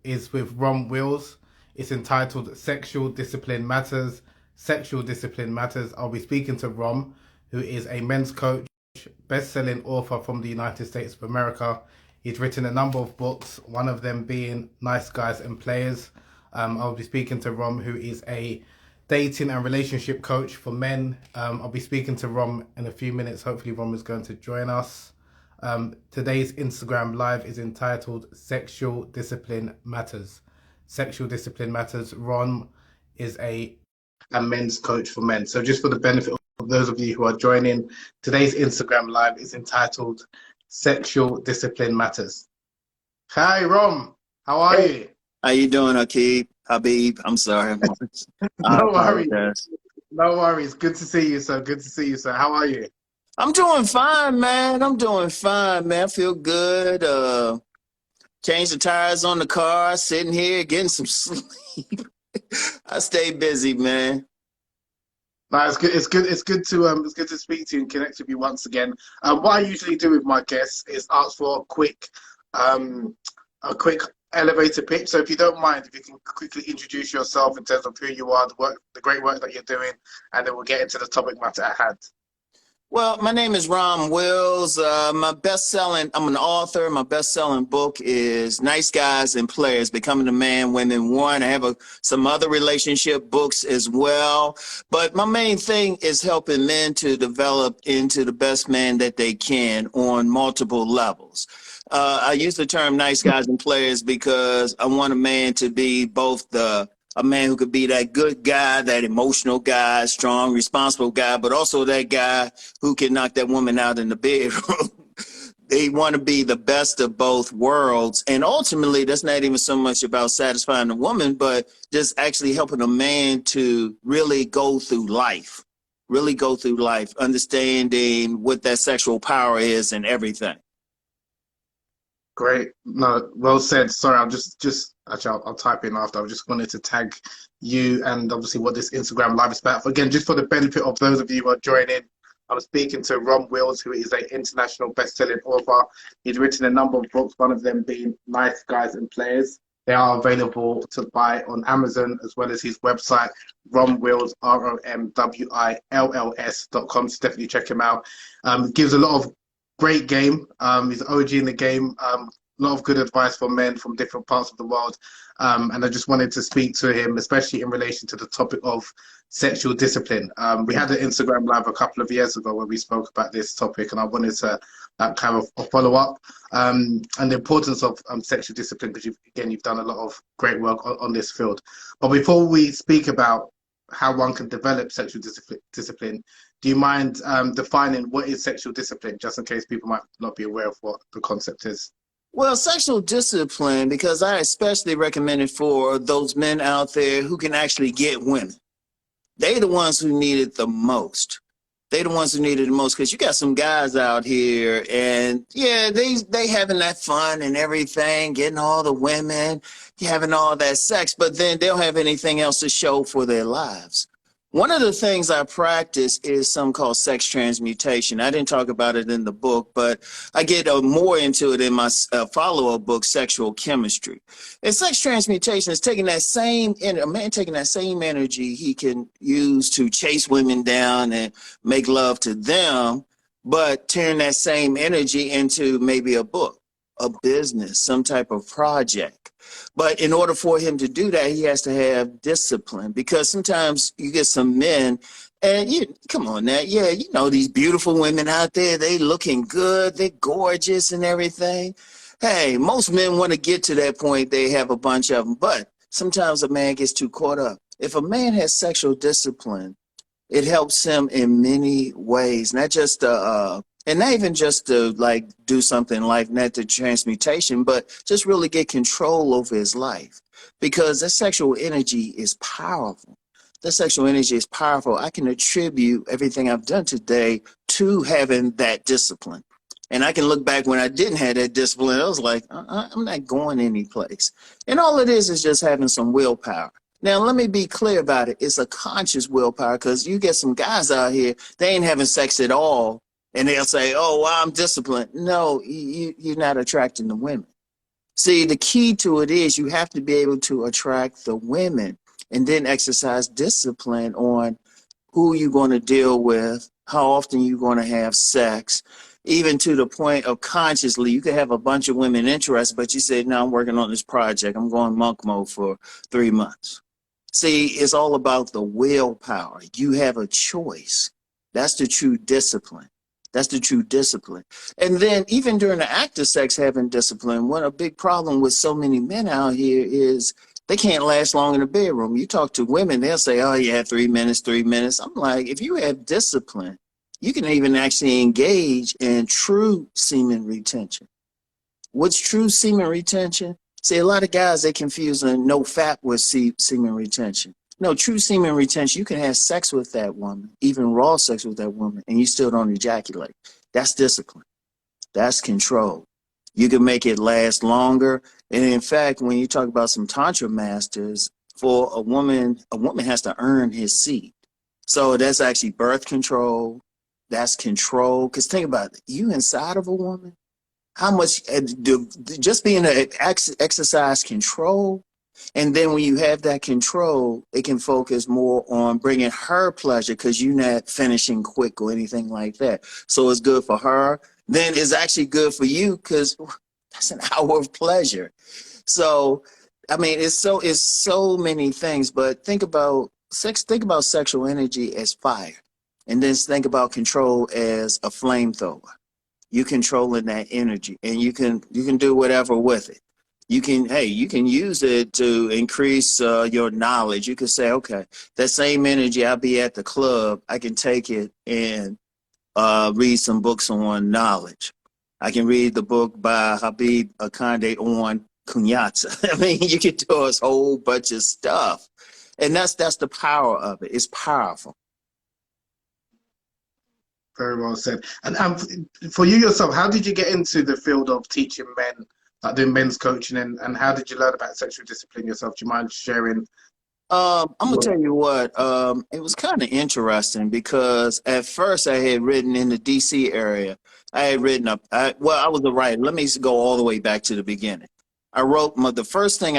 is with Rom Wills. It's entitled Sexual Discipline Matters. Sexual Discipline Matters. I'll be speaking to Rom, who is a men's coach, best-selling author from the United States of America. He's written a number of books, one of them being Nice Guys and Players. I'll be speaking to Rom, who is a dating and relationship coach for men. I'll be speaking to Rom in a few minutes. Hopefully Rom is going to join us. Today's Instagram live is entitled Sexual Discipline Matters. Sexual Discipline Matters. Rom is a men's coach for men. So just for the benefit of those of you who are joining, today's Instagram live is entitled Sexual Discipline Matters. Hi Rom, how are you? How you doing, Akib? Habib, I'm sorry. No worries. No worries. Good to see you, sir. Good to see you, sir. How are you? I'm doing fine, man. I'm doing fine, man. I feel good. Changed the tires on the car, sitting here getting some sleep. I stay busy, man. No, it's good. It's good to speak to you and connect with you once again. What I usually do with my guests is ask for a quick elevator pitch. So if you don't mind, if you can quickly introduce yourself in terms of who you are, the great work that you're doing, and then we'll get into the topic matter at hand. Well, my name is Rom Wills. I'm an author. My best-selling book is Nice Guys and Players, Becoming a Man, Women, One. I have some other relationship books as well. But my main thing is helping men to develop into the best man that they can on multiple levels. I use the term nice guys and players because I want a man to be both a man who could be that good guy, that emotional guy, strong, responsible guy, but also that guy who can knock that woman out in the bedroom. They want to be the best of both worlds. And ultimately, that's not even so much about satisfying the woman, but just actually helping a man to really go through life, understanding what that sexual power is and everything. Great. No, well said. Sorry, actually, I'll type in after. I just wanted to tag you and obviously what this Instagram live is about. Again, just for the benefit of those of you who are joining, I'm speaking to Rom Wills, who is an international best-selling author. He's written a number of books, one of them being Nice Guys and Players. They are available to buy on Amazon, as well as his website, RomWills, RomWills.com. So definitely check him out. Gives a lot of great game. He's an OG in the game. A lot of good advice for men from different parts of the world. And I just wanted to speak to him, especially in relation to the topic of sexual discipline. We had an Instagram live a couple of years ago where we spoke about this topic, and I wanted to kind of follow up and the importance of sexual discipline, because you've done a lot of great work on this field. But before we speak about how one can develop sexual discipline, do you mind defining what is sexual discipline, just in case people might not be aware of what the concept is? Well, sexual discipline, because I especially recommend it for those men out there who can actually get women. They're the ones who need it the most. They're the ones who need it the most, because you got some guys out here and yeah, they having that fun and everything, getting all the women, having all that sex, but then they don't have anything else to show for their lives. One of the things I practice is something called sex transmutation. I didn't talk about it in the book, but I get more into it in my follow-up book, Sexual Chemistry. And sex transmutation is taking that same, a man taking that same energy he can use to chase women down and make love to them, but turn that same energy into maybe a book, a business, some type of project. But in order for him to do that, he has to have discipline, because sometimes you get some men and come on now. Yeah, you know, these beautiful women out there, they looking good, they're gorgeous and everything. Hey, most men want to get to that point. They have a bunch of them, but sometimes a man gets too caught up. If a man has sexual discipline, it helps him in many ways, not just and not even just to like do something like not the transmutation, but just really get control over his life, because that sexual energy is powerful. That sexual energy is powerful. I can attribute everything I've done today to having that discipline. And I can look back when I didn't have that discipline. I was like, I'm not going any place. And all it is just having some willpower. Now, let me be clear about it. It's a conscious willpower, because you get some guys out here, they ain't having sex at all. And they'll say, oh, well, I'm disciplined. No, you're not attracting the women. See, the key to it is you have to be able to attract the women and then exercise discipline on who you're going to deal with, how often you're going to have sex, even to the point of consciously, you could have a bunch of women interested, but you said, no, I'm working on this project. I'm going monk mode for 3 months. See, it's all about the willpower. You have a choice. That's the true discipline. That's the true discipline. And then even during the act of sex, having discipline, one a big problem with so many men out here is they can't last long in the bedroom. You talk to women, they'll say, oh, yeah, 3 minutes, 3 minutes. I'm like, if you have discipline, you can even actually engage in true semen retention. What's true semen retention? See, a lot of guys, they confuse no fat with semen retention. No, true semen retention, you can have sex with that woman, even raw sex with that woman, and you still don't ejaculate. That's discipline. That's control. You can make it last longer. And in fact, when you talk about some tantra masters, for a woman has to earn his seed. So that's actually birth control. That's control. Because think about it, you inside of a woman, how much just being an exercise control. And then when you have that control, it can focus more on bringing her pleasure because you're not finishing quick or anything like that. So it's good for her. Then it's actually good for you because that's an hour of pleasure. So, I mean, it's so many things. But think about sex. Think about sexual energy as fire, and then think about control as a flamethrower. You controlling that energy, and you can do whatever with it. You can use it to increase your knowledge. You can say, okay, that same energy, I'll be at the club, I can take it and read some books on knowledge. I can read the book by Habib Akande on kunyatsa. I mean, you can do a whole bunch of stuff, and that's the power of it. It's powerful. Very well said. And for you yourself, how did you get into the field of teaching men, like doing men's coaching, and how did you learn about sexual discipline yourself? Do you mind sharing? I'm gonna tell you what. It was kind of interesting because at first I had written in the DC area. I had written up. I was a writer. Let me go all the way back to the beginning. I wrote the first thing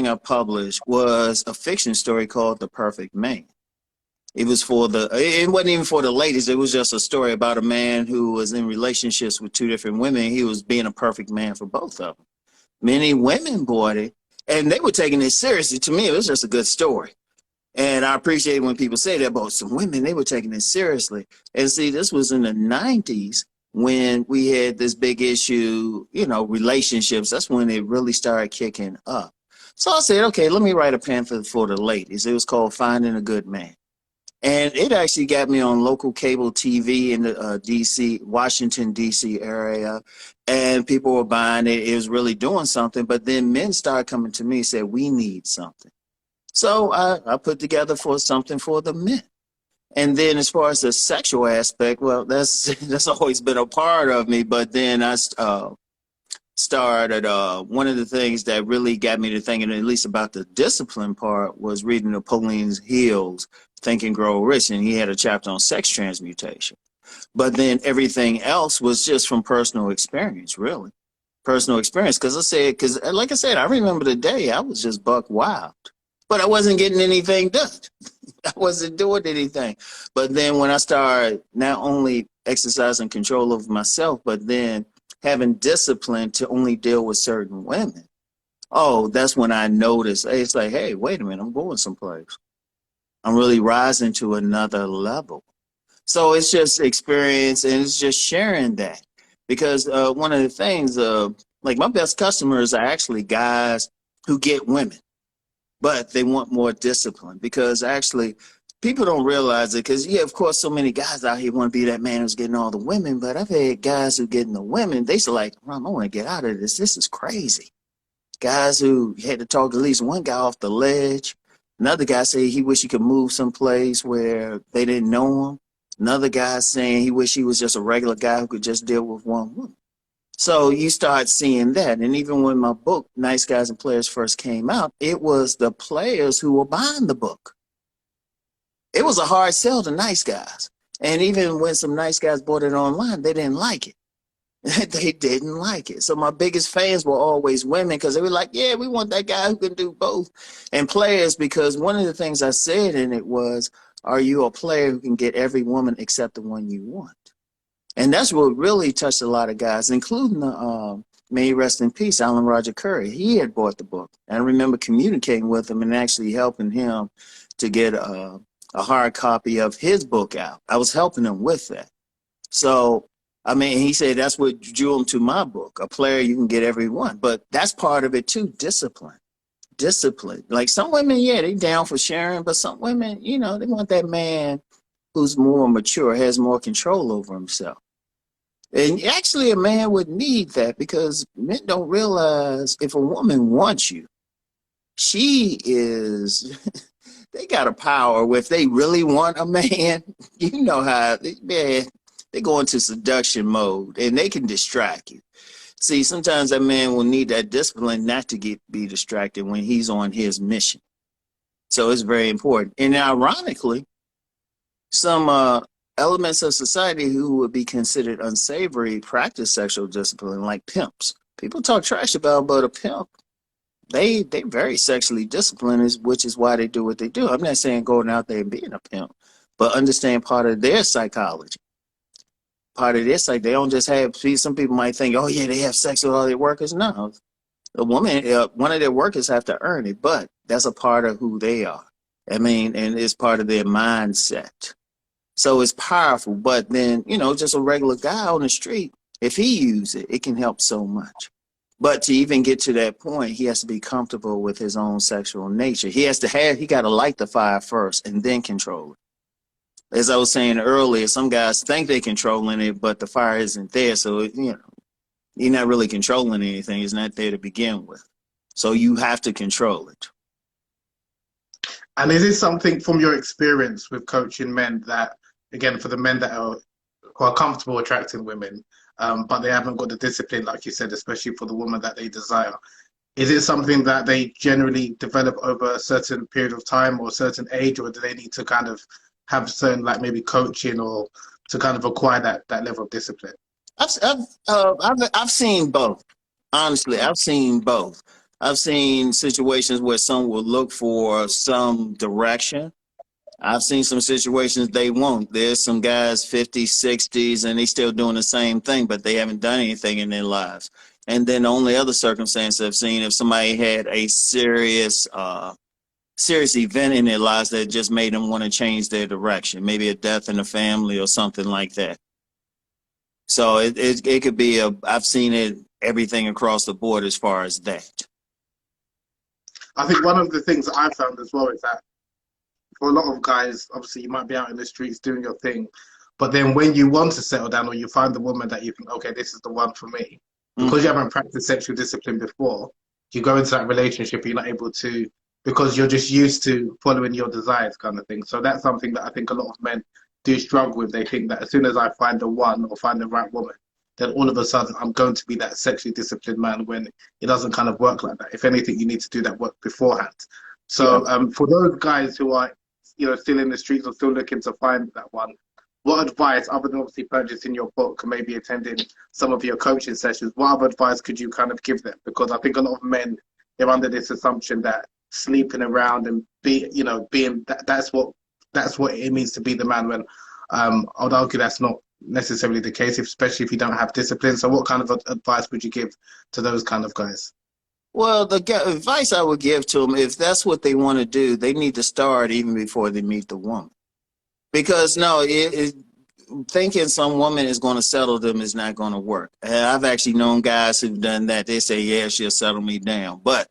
I published was a fiction story called The Perfect Man. It wasn't even for the ladies. It was just a story about a man who was in relationships with two different women. He was being a perfect man for both of them. Many women bought it, and they were taking it seriously. To me, it was just a good story. And I appreciate when people say that about some women, they were taking it seriously. And see, this was in the 90s when we had this big issue, relationships. That's when it really started kicking up. So I said, okay, let me write a pamphlet for the ladies. It was called Finding a Good Man. And it actually got me on local cable TV in the Washington, D.C. area. And people were buying it. It was really doing something. But then men started coming to me and said, we need something. So I put together something for the men. And then as far as the sexual aspect, well, that's always been a part of me. But then I started, one of the things that really got me to thinking at least about the discipline part was reading Napoleon Hill's Think and Grow Rich, and he had a chapter on sex transmutation. But then everything else was just from personal experience, really. Personal experience. Because like I said, I remember the day I was just buck wild. But I wasn't getting anything done. I wasn't doing anything. But then when I started not only exercising control over myself, but then having discipline to only deal with certain women, that's when I noticed, it's like, hey, wait a minute, I'm going someplace. I'm really rising to another level. So it's just experience, and it's just sharing that. Because one of the things, like my best customers are actually guys who get women, but they want more discipline. Because actually, people don't realize it. Because, of course, so many guys out here want to be that man who's getting all the women. But I've had guys who getting the women, they say like, Rom, I want to get out of this. This is crazy. Guys who had to talk at least one guy off the ledge. Another guy said he wish he could move someplace where they didn't know him. Another guy saying he wish he was just a regular guy who could just deal with one woman. So you start seeing that. And even when my book, Nice Guys and Players, first came out, it was the players who were buying the book. It was a hard sell to nice guys. And even when some nice guys bought it online, they didn't like it. They didn't like it. So my biggest fans were always women because they were like, yeah, we want that guy who can do both. And players, because one of the things I said in it was, are you a player who can get every woman except the one you want? And that's what really touched a lot of guys, including the may he rest in peace, Alan Roger Curry. He had bought the book. And I remember communicating with him and actually helping him to get a hard copy of his book out. I was helping him with that. So, I mean, he said that's what drew him to my book. A player you can get every one. But that's part of it too, discipline. Discipline. Like some women, yeah, they down for sharing, but some women, you know, they want that man who's more mature, has more control over himself. And actually, a man would need that because men don't realize if a woman wants you, she is, they got a power. If they really want a man, you know how, man, they go into seduction mode and they can distract you. See, sometimes that man will need that discipline not to be distracted when he's on his mission. So it's very important. And ironically, some elements of society who would be considered unsavory practice sexual discipline, like pimps. People talk trash about, but a pimp, they very sexually disciplined, which is why they do what they do. I'm not saying going out there and being a pimp, but understand part of their psychology. Part of their psych, they don't just have, see, some people might think, oh yeah, they have sex with all their workers. No, a woman, one of their workers have to earn it, but that's a part of who they are. I mean, and it's part of their mindset. So it's powerful, but then, you know, just a regular guy on the street, if he uses it, it can help so much. But to even get to that point, he has to be comfortable with his own sexual nature. He got to light the fire first and then control it. As I was saying earlier, some guys think they're controlling it, but the fire isn't there. So, you know, you're not really controlling anything. It's not there to begin with. So you have to control it. And is this something from your experience with coaching men that, again, for the men that who are comfortable attracting women, but they haven't got the discipline, like you said, especially for the woman that they desire, is it something that they generally develop over a certain period of time or a certain age, or do they need to kind of have certain, like maybe coaching or to kind of acquire that level of discipline? I've seen both. Honestly, I've seen both. I've seen situations where some will look for some direction. I've seen some situations they won't. There's some guys 50s, 60s, and they still doing the same thing, but they haven't done anything in their lives. And then the only other circumstance I've seen, if somebody had a serious event in their lives that just made them want to change their direction, maybe a death in the family or something like that. So it could be I've seen it, everything across the board as far as that. I think one of the things that I've found as well is that for a lot of guys, obviously you might be out in the streets doing your thing, but then when you want to settle down or you find the woman that you think, okay, this is the one for me, because you haven't practiced sexual discipline before, you go into that relationship, you're not able to, because you're just used to following your desires kind of thing. So that's something that I think a lot of men do struggle with. They think that as soon as I find the one or find the right woman, then all of a sudden I'm going to be that sexually disciplined man, when it doesn't kind of work like that. If anything, you need to do that work beforehand. So for those guys who are, you know, still in the streets or still looking to find that one, what advice, other than obviously purchasing your book and maybe attending some of your coaching sessions, what other advice could you kind of give them? Because I think a lot of men, they're under this assumption that sleeping around and being that's what it means to be the man, when I would argue that's not necessarily the case, especially if you don't have discipline. So what kind of advice would you give to those kind of guys? Well, the advice I would give to them, if that's what they want to do, they need to start even before they meet the woman. Because thinking some woman is going to settle them is not going to work. And I've actually known guys who've done that. They say, yeah, she'll settle me down. But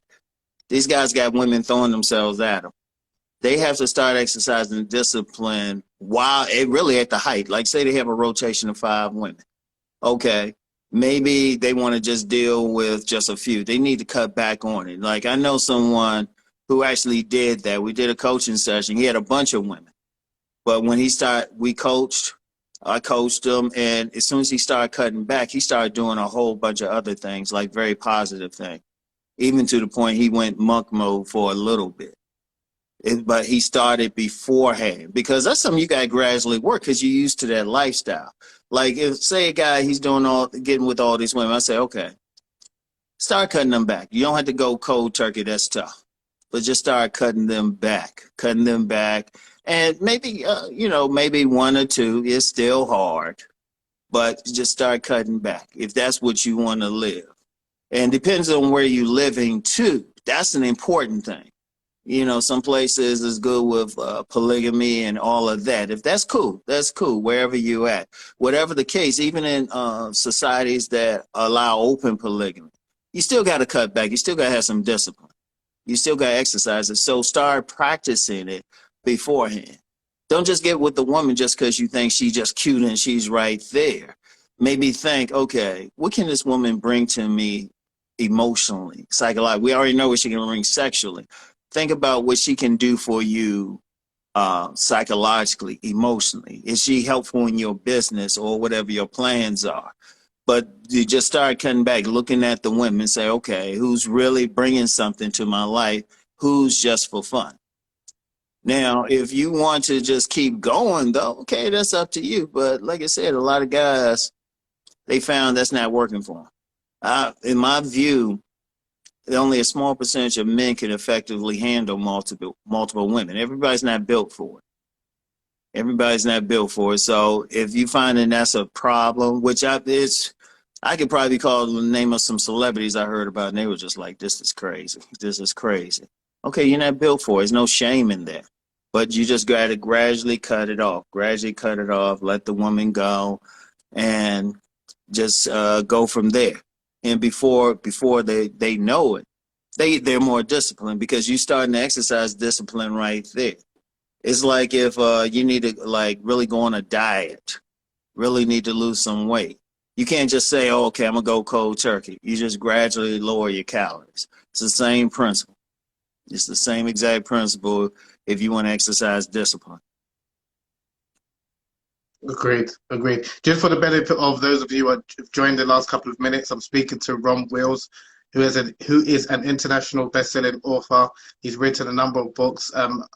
these guys got women throwing themselves at them. They have to start exercising discipline while really at the height. Like say they have a rotation of 5 women. Okay, maybe they want to just deal with just a few. They need to cut back on it. Like I know someone who actually did that. We did a coaching session. He had a bunch of women. But when I coached him, and as soon as he started cutting back, he started doing a whole bunch of other things, like very positive things, even to the point he went monk mode for a little bit. But he started beforehand because that's something you got to gradually work because you're used to that lifestyle. Like if say a guy he's doing all getting with all these women, I say okay, start cutting them back. You don't have to go cold turkey. That's tough, but just start cutting them back, and maybe maybe one or two is still hard, but just start cutting back if that's what you want to live. And depends on where you're living too. That's an important thing. Some places is good with polygamy and all of that. If that's cool, that's cool, wherever you at. Whatever the case, even in societies that allow open polygamy, you still got to cut back. You still got to have some discipline. You still got to exercise it. So start practicing it beforehand. Don't just get with the woman just because you think she's just cute and she's right there. Maybe think, okay, what can this woman bring to me emotionally, psychologically? We already know what she can bring sexually. Think about what she can do for you psychologically, emotionally. Is she helpful in your business or whatever your plans are? But you just start cutting back, looking at the women, say, okay, who's really bringing something to my life? Who's just for fun? Now, if you want to just keep going, though, okay, that's up to you. But like I said, a lot of guys, they found that's not working for them. In my view, only a small percentage of men can effectively handle multiple women. Everybody's not built for it. Everybody's not built for it. So if you find that that's a problem, which I could probably call the name of some celebrities I heard about, and they were just like, this is crazy. This is crazy. Okay, you're not built for it. There's no shame in that. But you just got to gradually cut it off. Gradually cut it off. Let the woman go, and just go from there. And before they know it, they're more disciplined because you're starting to exercise discipline right there. It's like if you need to really go on a diet, really need to lose some weight. You can't just say, oh, okay, I'm gonna go cold turkey. You just gradually lower your calories. It's the same principle. It's the same exact principle if you want to exercise discipline. Agreed. Just for the benefit of those of you who have joined the last couple of minutes, I'm speaking to Rom Wills, who is an international best-selling author. He's written a number of books,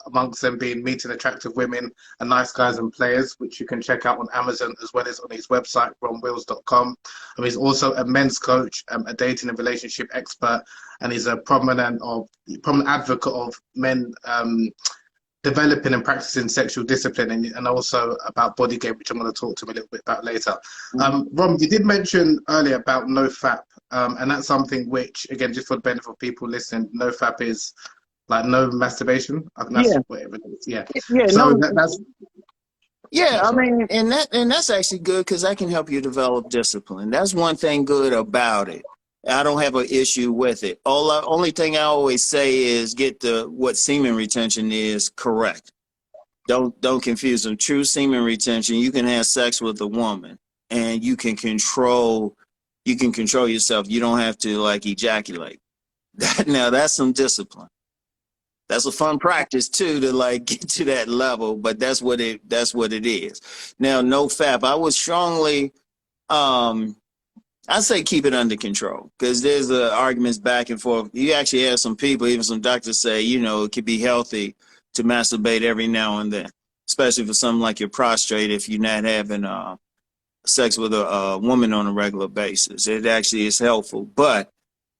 amongst them being Meeting Attractive Women and Nice Guys and Players, which you can check out on Amazon as well as on his website, RomWills.com. He's also a men's coach, a dating and relationship expert, and he's a prominent advocate of men developing and practicing sexual discipline, and also about body game, which I'm going to talk to him a little bit about later. Rom, you did mention earlier about NoFap, and that's something which, again, just for the benefit of people listening, NoFap is like no masturbation. I think that's whatever it is. Yeah. Yeah. So No. that's. Yeah, I mean, and that's actually good because I can help you develop discipline. That's one thing good about it. I don't have an issue with it. Only thing I always say is get what semen retention is correct. Don't confuse them. True semen retention, you can have sex with a woman and you can control yourself. You don't have to ejaculate. Now that's some discipline. That's a fun practice too to get to that level, but that's what it is. Now, NoFap, I would strongly I say keep it under control because there's arguments back and forth. You actually have some people, even some doctors say, it could be healthy to masturbate every now and then, especially for something like your prostrate if you're not having sex with a woman on a regular basis. It actually is helpful, but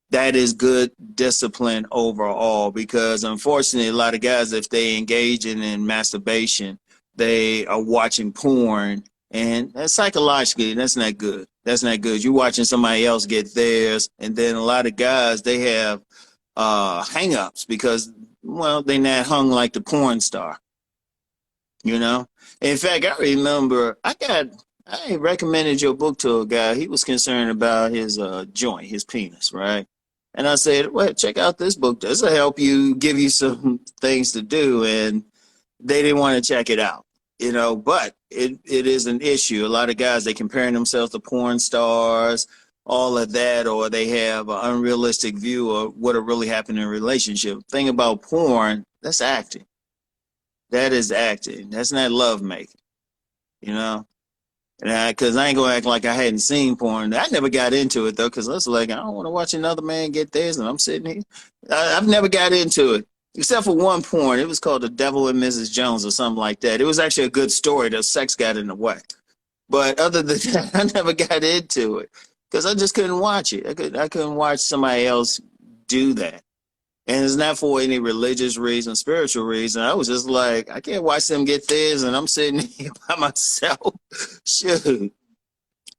that is good discipline overall because unfortunately a lot of guys, if they engage in masturbation, they are watching porn, and psychologically that's not good. That's not good. You're watching somebody else get theirs, and then a lot of guys, they have hang-ups because, well, they're not hung like the porn star, In fact, I remember I recommended your book to a guy. He was concerned about his joint, his penis, right? And I said, well, check out this book. This will help you, give you some things to do. And they didn't want to check it out. But it is an issue. A lot of guys, they comparing themselves to porn stars, all of that, or they have an unrealistic view of what will really happen in a relationship. Thing about porn, that's acting. That is acting. That's not love making, Because I ain't going to act like I hadn't seen porn. I never got into it, though, because I was like, I don't want to watch another man get theirs, and I'm sitting here. I've never got into it. except for one porn. It was called The Devil and Mrs. Jones or something like that. It was actually a good story. The sex got in the way. But other than that, I never got into it because I just couldn't watch it. I couldn't watch somebody else do that. And it's not for any religious reason, spiritual reason. I was just like, I can't watch them get this, and I'm sitting here by myself. Shoot.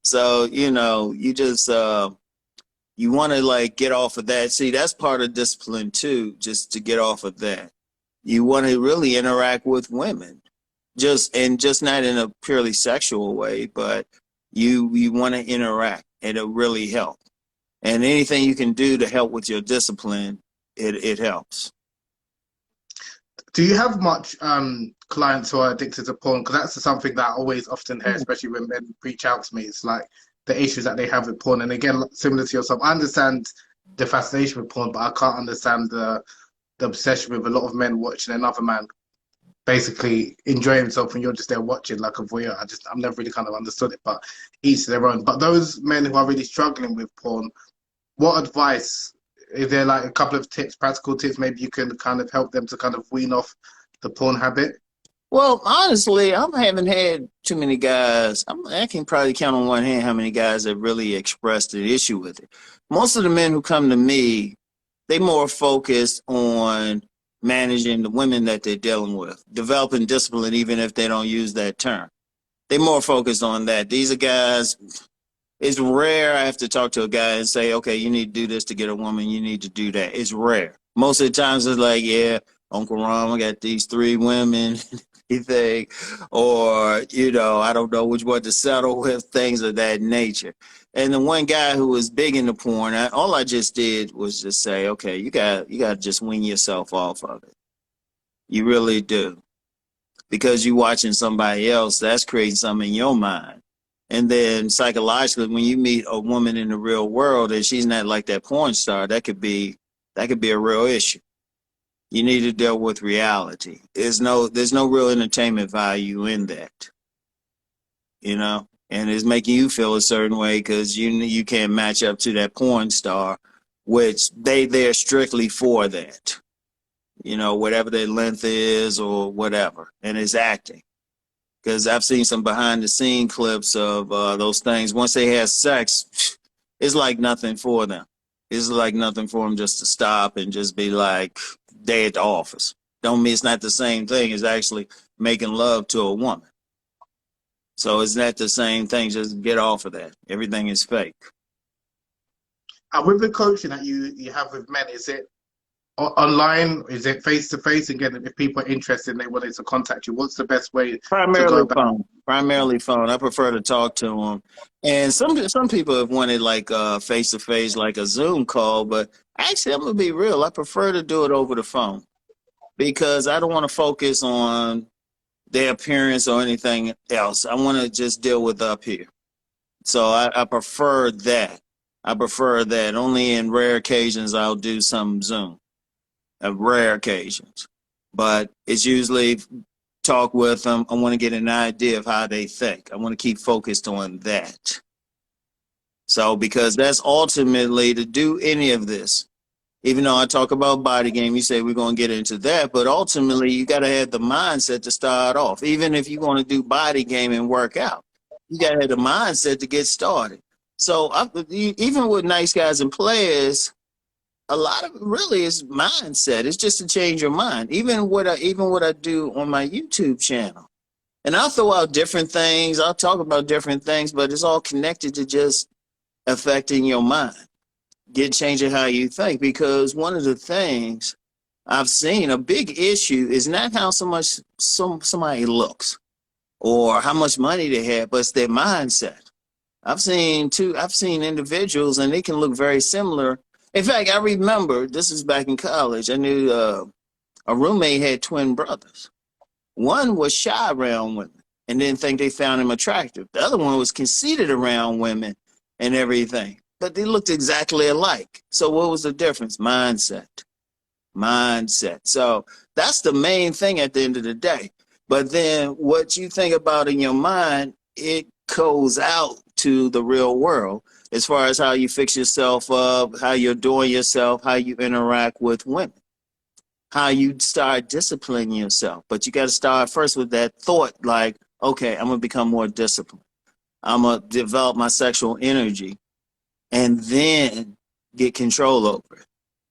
So, you know, you just you want to like get off of that. See, that's part of discipline too, just to get off of that. You want to really interact with women, just not in a purely sexual way, but you want to interact, and it'll really help. And anything you can do to help with your discipline, it helps. Do you have much clients who are addicted to porn? Because that's something that I always often hear, especially when men reach out to me. It's like the issues that they have with porn. And again, similar to yourself, I understand the fascination with porn, but I can't understand the obsession with a lot of men watching another man basically enjoy himself and you're just there watching like a voyeur. I've never really kind of understood it, but each to their own. But those men who are really struggling with porn, what advice is there, like a couple of tips, practical tips, maybe you can kind of help them to kind of wean off the porn habit? Well, honestly, I haven't had too many guys. I can probably count on one hand how many guys have really expressed an issue with it. Most of the men who come to me, they more focused on managing the women that they're dealing with, developing discipline, even if they don't use that term. They're more focused on that. These are guys, it's rare I have to talk to a guy and say, okay, you need to do this to get a woman, you need to do that. It's rare. Most of the times it's like, yeah, Uncle Rom, I got these 3 women, anything, or, you know, I don't know which one to settle with, things of that nature. And the one guy who was big into porn, all I just did was just say, okay, you got to just wean yourself off of it. You really do. Because you're watching somebody else, that's creating something in your mind. And then psychologically, when you meet a woman in the real world and she's not like that porn star, that could be a real issue. You need to deal with reality. There's no real entertainment value in that, you know, and it's making you feel a certain way because you can't match up to that porn star, which they're strictly for that, you know, whatever their length is or whatever, and it's acting. Because I've seen some behind the scene clips of those things. Once they have sex, it's like nothing for them. It's like nothing for them just to stop and just be like, they at the office. Don't mean it's not the same thing as actually making love to a woman. So it's not the same thing. Just get off of that. Everything is fake. And with the coaching that you have with men, is it online? Is it face to face? Again, if people are interested and they wanted to contact you, what's the best way to go Primarily about? phone. Primarily phone. I prefer to talk to them. And some people have wanted like face to face, like a Zoom call. But actually, I'm gonna be real. I prefer to do it over the phone because I don't want to focus on their appearance or anything else. I want to just deal with up here. So I prefer that. I prefer that. Only in rare occasions I'll do some Zoom. Rare occasions, but it's usually talk with them. I want to get an idea of how they think. I want to keep focused on that. So because that's ultimately to do any of this, even though I talk about body game, you say we're going to get into that, but ultimately you got to have the mindset to start off. Even if you want to do body game and work out, you got to have the mindset to get started. So even with nice guys and players, a lot of it really is mindset. It's just to change your mind. Even what I do on my YouTube channel. And I'll throw out different things. I'll talk about different things, but it's all connected to just affecting your mind. Changing how you think. Because one of the things I've seen, a big issue is not how somebody looks or how much money they have, but it's their mindset. I've seen individuals and they can look very similar. In fact, I remember, this is back in college, I knew a roommate had twin brothers. One was shy around women and didn't think they found him attractive. The other one was conceited around women and everything, but they looked exactly alike. So what was the difference? Mindset. So that's the main thing at the end of the day. But then what you think about in your mind, it goes out to the real world. As far as how you fix yourself up, how you're doing yourself, how you interact with women. how you start disciplining yourself. But you got to start first with that thought, like, okay, I'm gonna become more disciplined. I'm gonna develop my sexual energy, and then get control over it.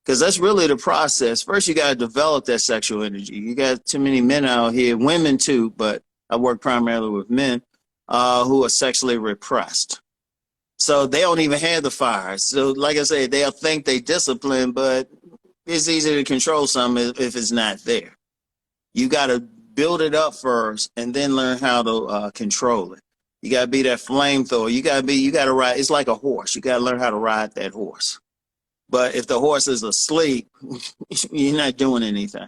Because that's really the process. First, you got to develop that sexual energy. You got too many men out here, women too, but I work primarily with men who are sexually repressed. So they don't even have the fire. So, like I said, they'll think they discipline, but it's easy to control something if it's not there. You got to build it up first, and then learn how to control it. You got to be that flamethrower. You got to ride. It's like a horse. You got to learn how to ride that horse. But if the horse is asleep, you're not doing anything.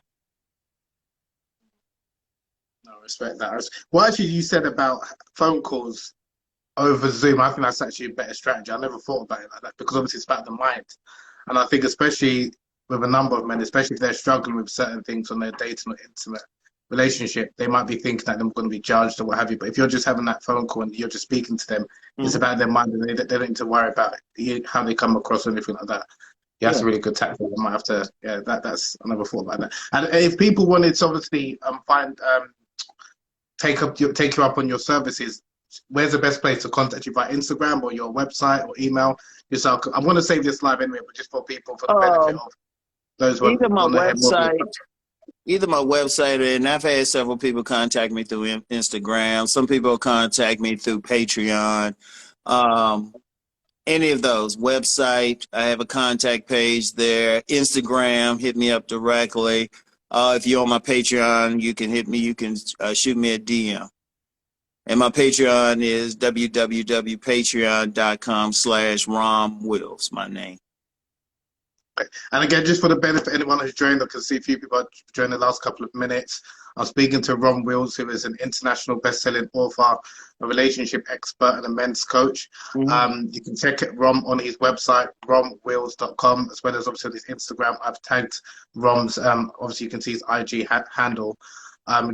No, I respect that. What actually you said about phone calls over Zoom, I think that's actually a better strategy. I never thought about it like that because obviously it's about the mind. And I think especially with a number of men, especially if they're struggling with certain things on their dating or intimate relationship, they might be thinking that they're going to be judged or what have you. But if you're just having that phone call and you're just speaking to them, it's about their mind, and they don't need to worry about how they come across or anything like that. Yeah, that's a really good tactic. I might have to. Yeah, that's I never thought about that. And if people wanted to obviously take you up on your services, where's the best place to contact you? Via Instagram or your website or email? Yourself. I'm going to save this live anyway, but just for people, for the benefit of those who either my want to hear more. Either my website, and I've had several people contact me through Instagram. Some people contact me through Patreon. Any of those. Website, I have a contact page there. Instagram, hit me up directly. If you're on my Patreon, you can hit me. You can shoot me a DM. And my Patreon is www.patreon.com/RomWills, my name. And again, just for the benefit of anyone who's joined, I can see a few people during the last couple of minutes. I'm speaking to Rom Wills, who is an international best-selling author, a relationship expert, and a men's coach. You can check Rom on his website, RomWills.com, as well as obviously his Instagram. I've tagged Rom's, obviously you can see his IG handle.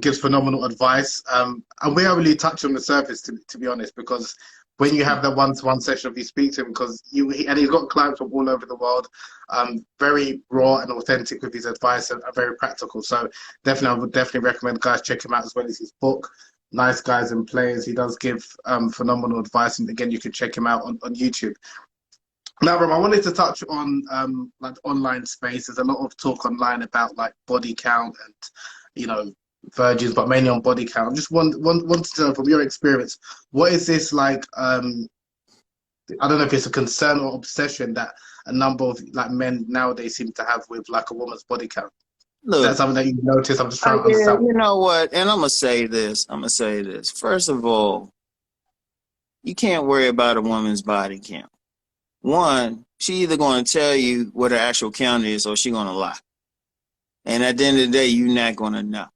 Gives phenomenal advice. And we are really touched on the surface, to be honest, because when you have that one-to-one session of you speak to him, because and he's got clients from all over the world, very raw and authentic with his advice and very practical. So definitely, I would definitely recommend guys check him out, as well as his book, Nice Guys and Players. He does give phenomenal advice, and again, you can check him out on YouTube. Now, Rom, I wanted to touch on like online space. There's a lot of talk online about like body count and virgins, but mainly on body count. I just wanted to know from your experience, what is this like? I don't know if it's a concern or obsession that a number of like men nowadays seem to have with like a woman's body count. Look, is that something that you've noticed? I'm just trying to understand. You know what? And I'm gonna say this. First of all, you can't worry about a woman's body count. One, she either going to tell you what her actual count is, or she going to lie. And at the end of the day, you're not going to know.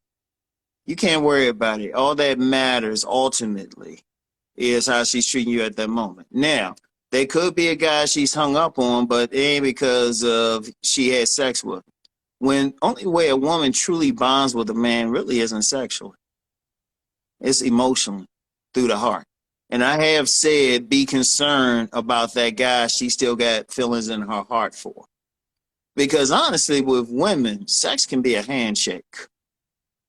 You can't worry about it. All that matters ultimately is how she's treating you at that moment. Now, there could be a guy she's hung up on, but it ain't because of she had sex with him. When only way a woman truly bonds with a man really isn't sexually. It's emotionally, through the heart. And I have said, be concerned about that guy she still got feelings in her heart for. Because honestly, with women, sex can be a handshake.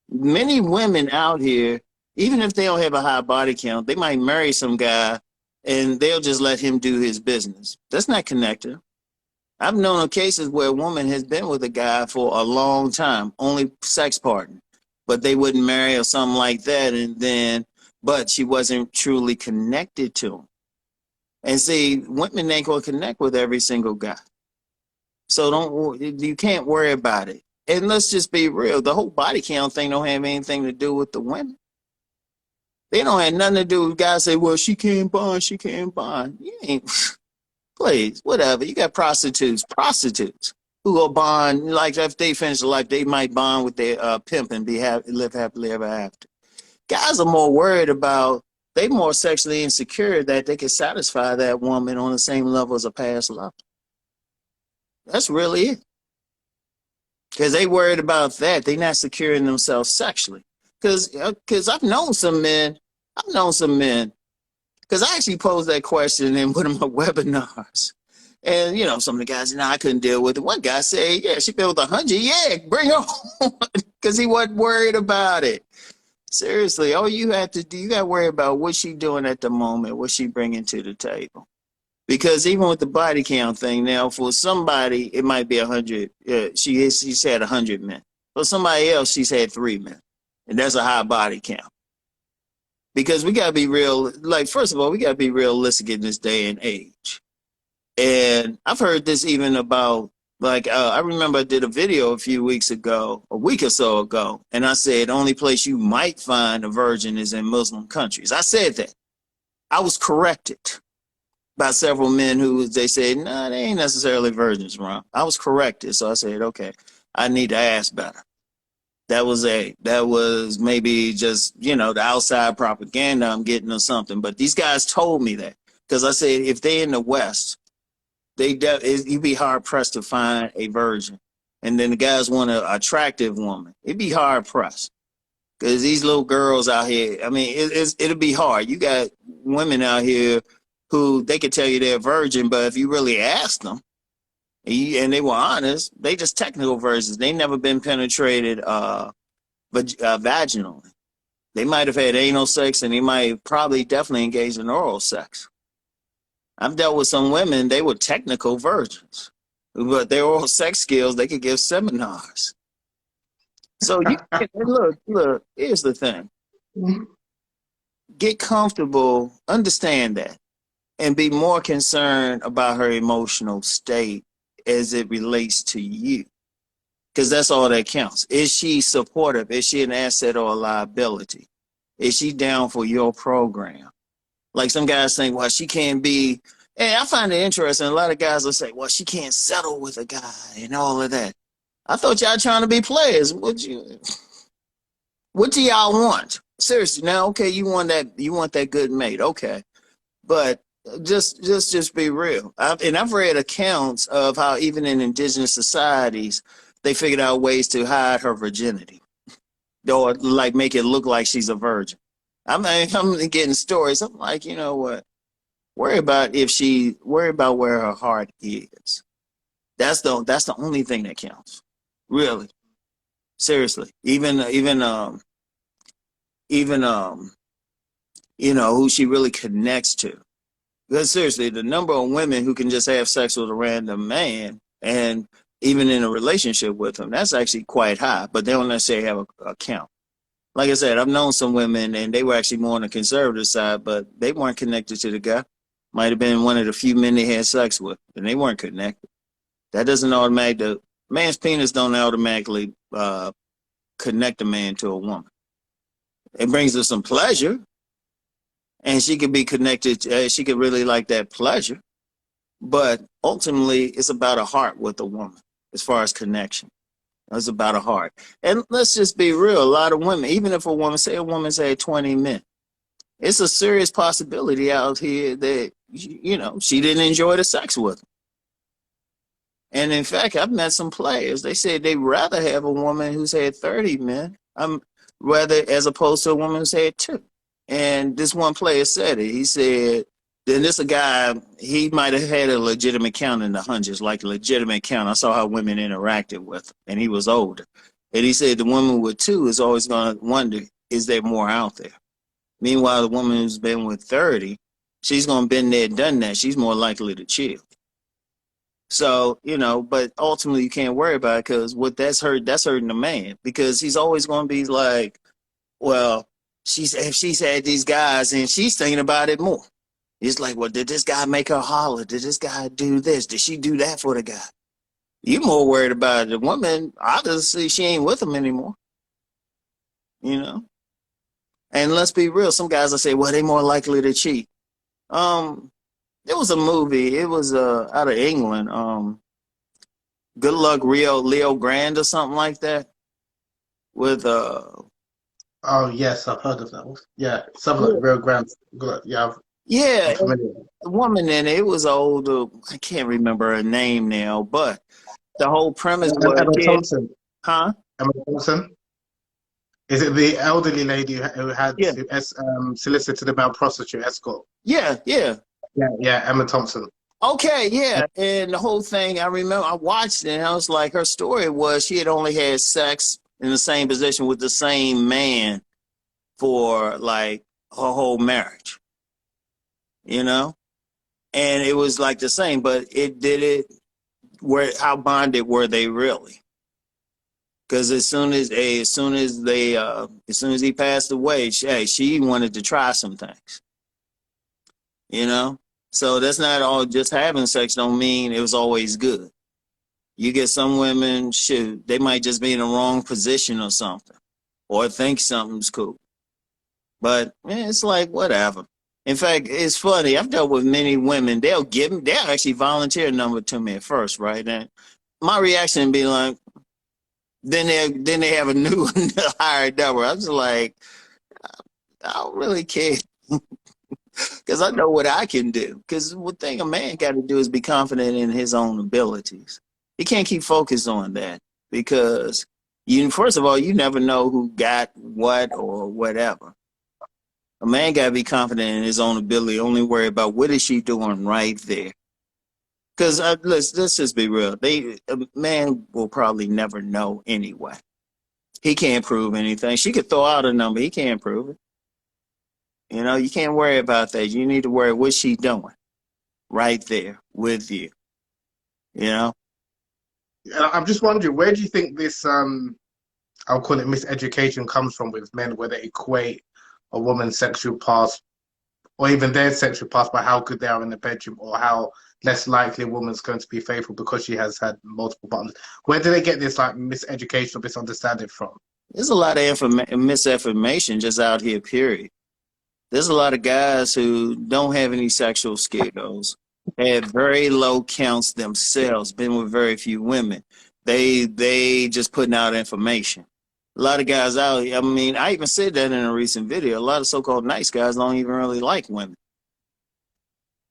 Many women out here, even if they don't have a high body count, they might marry some guy and they'll just let him do his business. That's not connected. I've known of cases where a woman has been with a guy for a long time, only sex partner, but they wouldn't marry or something like that, but she wasn't truly connected to him. And see, women ain't gonna connect with every single guy. So you can't worry about it. And let's just be real. The whole body count thing don't have anything to do with the women. They don't have nothing to do with guys say, well, she can't bond, she can't bond. You ain't, please, whatever. You got prostitutes who go bond, like if they finish their life, they might bond with their pimp and live happily ever after. Guys are more worried about, they more sexually insecure that they can satisfy that woman on the same level as a past lover. That's really it. Because they worried about that. They're not securing themselves sexually. Because I've known some men, because I actually posed that question in one of my webinars. And, you know, some of the guys, no, I couldn't deal with it. One guy said, yeah, she been with 100. Yeah, bring her on. Because he wasn't worried about it. Seriously, all you have to do, you got to worry about what she doing at the moment, what she bringing to the table. Because even with the body count thing now, for somebody, it might be 100. She's had 100 men. For somebody else, she's had 3 men. And that's a high body count. Because we got to be real, like, first of all, we got to be realistic in this day and age. And I've heard this even about, like, I remember I did a video a few weeks ago, a week or so ago, and I said the only place you might find a virgin is in Muslim countries. I said that. I was corrected by several men who they said, no, they ain't necessarily virgins, Ron. I was corrected, so I said, okay, I need to ask better. That was maybe just, you know, the outside propaganda I'm getting or something. But these guys told me that, because I said if they in the West, you'd be hard pressed to find a virgin. And then the guys want an attractive woman. It'd be hard pressed, because these little girls out here, I mean, it'll be hard. You got women out here who they could tell you they're a virgin, but if you really ask them, and they were honest, they just technical virgins. They never been penetrated vaginally. They might have had anal sex, and they might probably definitely engaged in oral sex. I've dealt with some women, they were technical virgins, but their oral sex skills, they could give seminars. So you look, here's the thing. Get comfortable, understand that, and be more concerned about her emotional state as it relates to you. Because that's all that counts. Is she supportive? Is she an asset or a liability? Is she down for your program? Like some guys think, well, she can't be, and I find it interesting. A lot of guys will say, well, she can't settle with a guy and all of that. I thought y'all trying to be players. What do y'all want? Seriously, now, okay, you want that good mate, okay. But just be real. I've read accounts of how even in indigenous societies, they figured out ways to hide her virginity, or like make it look like she's a virgin. I'm getting stories. I'm like, you know what? Worry about where her heart is. That's the only thing that counts. Really. Seriously. Even you know, who she really connects to. Because seriously, the number of women who can just have sex with a random man and even in a relationship with him, that's actually quite high, but they don't necessarily have a count. Like I said, I've known some women, and they were actually more on the conservative side, but they weren't connected to the guy. Might have been one of the few men they had sex with, and they weren't connected. That doesn't automatically, the man's penis don't automatically connect a man to a woman. It brings her some pleasure, and she could be connected, she could really like that pleasure, but ultimately it's about a heart with a woman as far as connection. It's about a heart. And let's just be real, a lot of women, even if a woman's had 20 men, it's a serious possibility out here that, you know, she didn't enjoy the sex with them. And in fact, I've met some players, they said they'd rather have a woman who's had 30 men, rather as opposed to a woman who's had 2. And this one player said it. He said, then this a guy, he might have had a legitimate count in the hundreds, like a legitimate count. I saw how women interacted with him, and he was older. And he said the woman with 2 is always going to wonder, is there more out there? Meanwhile, the woman who's been with 30, she's going to been there, done that. She's more likely to chill. So, you know, but ultimately you can't worry about it, because what that's hurting the man, because he's always going to be like, well, if she's had these guys and she's thinking about it more. It's like, well, did this guy make her holler? Did this guy do this? Did she do that for the guy? You're more worried about the woman. Obviously, she ain't with him anymore. You know? And let's be real. Some guys will say, well, they more likely to cheat. There was a movie. It was out of England. Good Luck Leo Grand or something like that. With Oh yes, I've heard of that one. Yeah, something like Real Grand. Yeah, yeah, I'm familiar. the woman in it was old. I can't remember her name now, but the whole premise was, Emma Thompson. huh? Emma Thompson. Is it the elderly lady who Yeah. solicited a male prostitute escort? Yeah. Yeah, Emma Thompson. Okay, yeah. And the whole thing, I remember I watched it and I was like, her story was she had only had sex in the same position with the same man for like her whole marriage, you know? And it was like the same, but it did it where how bonded were they really? Because as soon as he passed away, she wanted to try some things, you know? So that's not all just having sex don't mean it was always good. You get some women, shoot, they might just be in the wrong position or something, or think something's cool. But it's like whatever. In fact, it's funny. I've dealt with many women. They'll actually volunteer a number to me at first, right? And my reaction would be like, then they have a new higher number. I was like, I don't really care because I know what I can do. Because one thing a man got to do is be confident in his own abilities. He can't keep focused on that because first of all, you never know who got what or whatever. A man got to be confident in his own ability. Only worry about what is she doing right there. Because let's just be real. A man will probably never know anyway. He can't prove anything. She could throw out a number. He can't prove it. You can't worry about that. You need to worry what she doing right there with you. You know? I'm just wondering, where do you think this I'll call it miseducation comes from with men, where they equate a woman's sexual past or even their sexual past by how good they are in the bedroom, or how less likely a woman's going to be faithful because she has had multiple partners? Where do they get this like miseducation or misunderstanding from? There's a lot of misinformation just out here, period. There's a lot of guys who don't have any sexual skills, had very low counts themselves, been with very few women. They just putting out information. A lot of guys out here, I mean, I even said that in a recent video. A lot of so-called nice guys don't even really like women.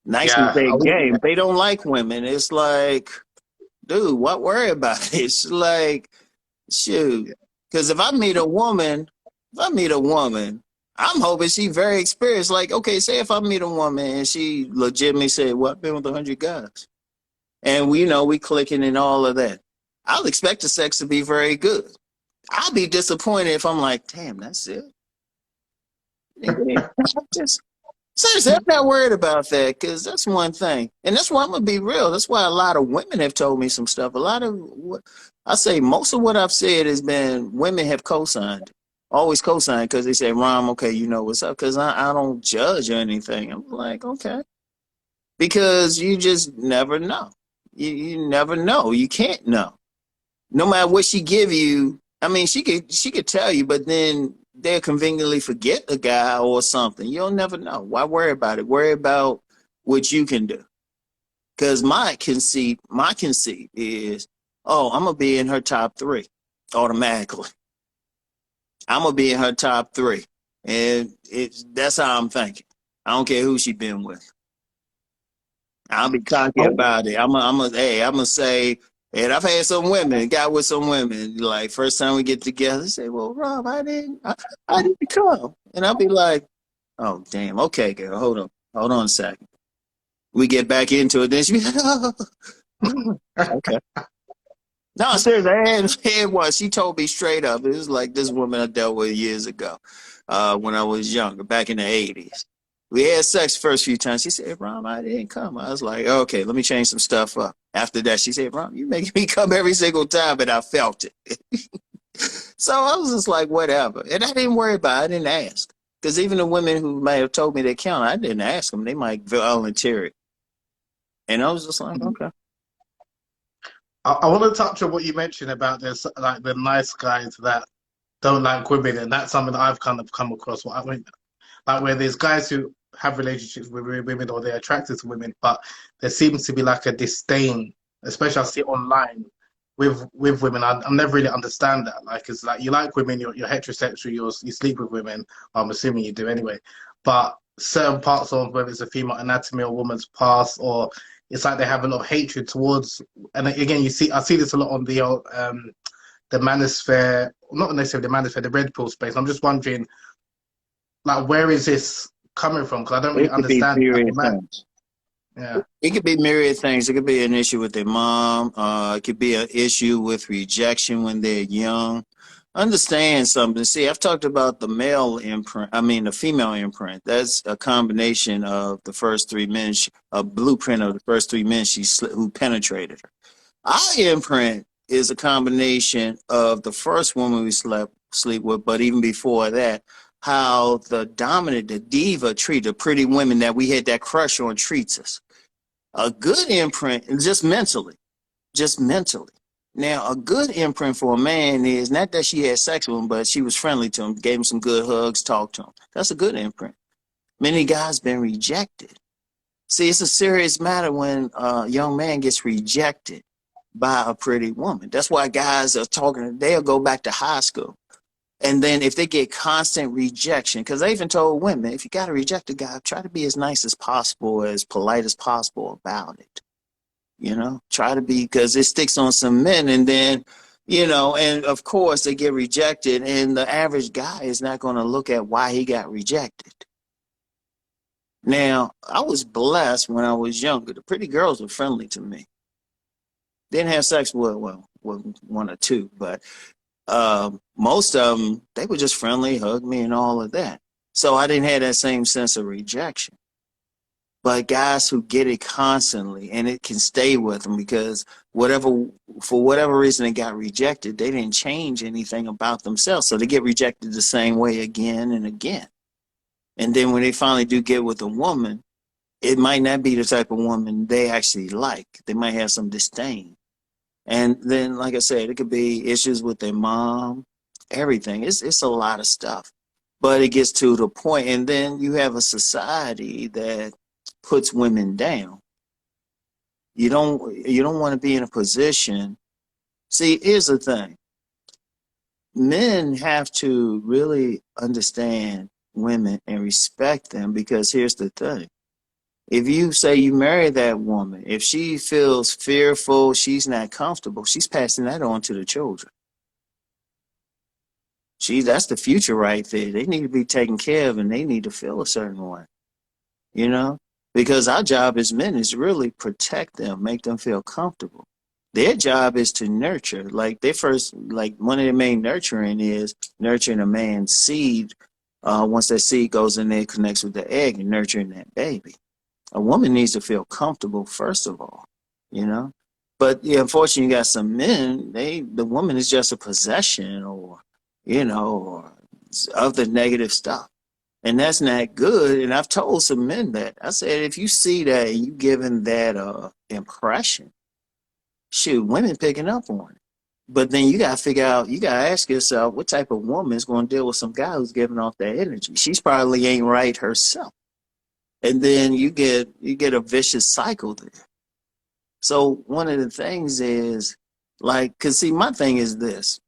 Nice is Yeah, their game. They don't like women. It's like, dude, what worry about it? It's like, shoot. Because if I meet a woman, I'm hoping she very experienced. Like, okay, say if I meet a woman and she legitimately said, well, I've been with 100 guys. And we clicking and all of that. I'll expect the sex to be very good. I'll be disappointed if I'm like, damn, that's it. Just seriously, I'm not worried about that because that's one thing. And that's why I'm going to be real. That's why a lot of women have told me some stuff. I say most of what I've said has been women have co-signed. Always co-signed because they say, Rom, okay, you know what's up. Because I don't judge or anything. I'm like, okay. Because you just never know. You never know. You can't know. No matter what she give you, I mean, she could tell you, but then they'll conveniently forget a guy or something. You'll never know. Why worry about it? Worry about what you can do. Because my conceit is, oh, I'm gonna be in her top 3 automatically. I'm gonna be in her top 3, and that's how I'm thinking. I don't care who she been with. I'll be cocky about it. I'm gonna say, and I've had some women, got with some women, like first time we get together, they say, well, Rob, I didn't come. And I'll be like, oh, damn, okay, girl, hold on a second. We get back into it, then she be like, oh. Okay. No, seriously, I had one. She told me straight up. It was like this woman I dealt with years ago when I was younger, back in the 80s. We had sex first few times. She said, Rom, I didn't come. I was like, okay, let me change some stuff up. After that, she said, Rom, you making me come every single time, and I felt it. So I was just like, whatever. And I didn't worry about it. I didn't ask. Because even the women who might have told me they count, I didn't ask them. They might volunteer it. And I was just like, okay. I want to touch on what you mentioned about this, like the nice guys that don't like women, and that's something that I've kind of come across. What I mean, like where there's guys who have relationships with women or they're attracted to women, but there seems to be like a disdain, especially I see it online with women. I never really understand that. Like it's like you like women, you're heterosexual, you sleep with women. I'm assuming you do anyway, but certain parts of whether it's a female anatomy or woman's past, or it's like they have a lot of hatred towards. And again, I see this a lot on the manosphere, not necessarily the manosphere, the red pill space. I'm just wondering, like, where is this coming from? Because I don't really It could be understand. serious things. Yeah. It could be myriad things. It could be an issue with their mom. It could be an issue with rejection when they're young. Understand something. See, I've talked about the male imprint. I mean, the female imprint. That's a combination of the first three men, a blueprint of the first three men who penetrated her. Our imprint is a combination of the first woman we sleep with, but even before that, how the dominant, the diva treated the pretty women that we had that crush on treats us. A good imprint, just mentally, just mentally. Now, a good imprint for a man is not that she had sex with him, but she was friendly to him, gave him some good hugs, talked to him. That's a good imprint. Many guys been rejected. See, it's a serious matter when a young man gets rejected by a pretty woman. That's why guys are talking, they'll go back to high school. And then if they get constant rejection, because I even told women, if you got to reject a guy, try to be as nice as possible, as polite as possible about it. Try to be, because it sticks on some men. And then, and of course they get rejected. And the average guy is not going to look at why he got rejected. Now, I was blessed when I was younger. The pretty girls were friendly to me. Didn't have sex with, well, one or two, but most of them, they were just friendly, hugged me and all of that. So I didn't have that same sense of rejection. But guys who get it constantly, and it can stay with them because for whatever reason they got rejected, they didn't change anything about themselves. So they get rejected the same way again and again. And then when they finally do get with a woman, it might not be the type of woman they actually like. They might have some disdain. And then, like I said, it could be issues with their mom, everything. It's a lot of stuff. But it gets to the point, and then you have a society that puts women down. You don't want to be in a position. See, here's the thing. Men have to really understand women and respect them, because here's the thing. If you say you marry that woman, if she feels fearful, she's not comfortable, she's passing that on to the children. That's the future right there. They need to be taken care of, and they need to feel a certain way, because our job as men is really protect them, make them feel comfortable. Their job is to nurture. Like one of their main nurturing is nurturing a man's seed. Once that seed goes in there, connects with the egg, and nurturing that baby. A woman needs to feel comfortable, first of all, But yeah, unfortunately, you got some men, the woman is just a possession, or other negative stuff. And that's not good. And I've told some men that. I said, if you see that and you giving that impression, shoot, women picking up on it. But then you got to figure out, you got to ask yourself, what type of woman is going to deal with some guy who's giving off that energy? She's probably ain't right herself. And then you get a vicious cycle there. So one of the things is, because see, my thing is this.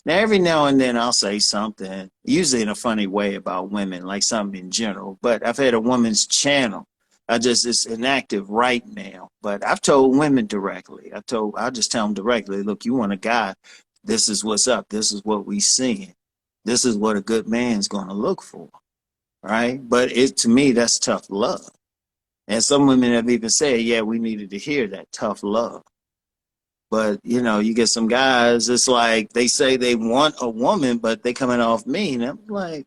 Now, every now and then I'll say something, usually in a funny way, about women, like something in general. But I've had a woman's channel. It's inactive right now. But I've told women directly. I'll just tell them directly, look, you want a guy, this is what's up. This is what we seeing. This is what a good man's going to look for. Right? But to me, that's tough love. And some women have even said, yeah, we needed to hear that tough love. But, you get some guys, it's like they say they want a woman, but they coming off mean. I'm like,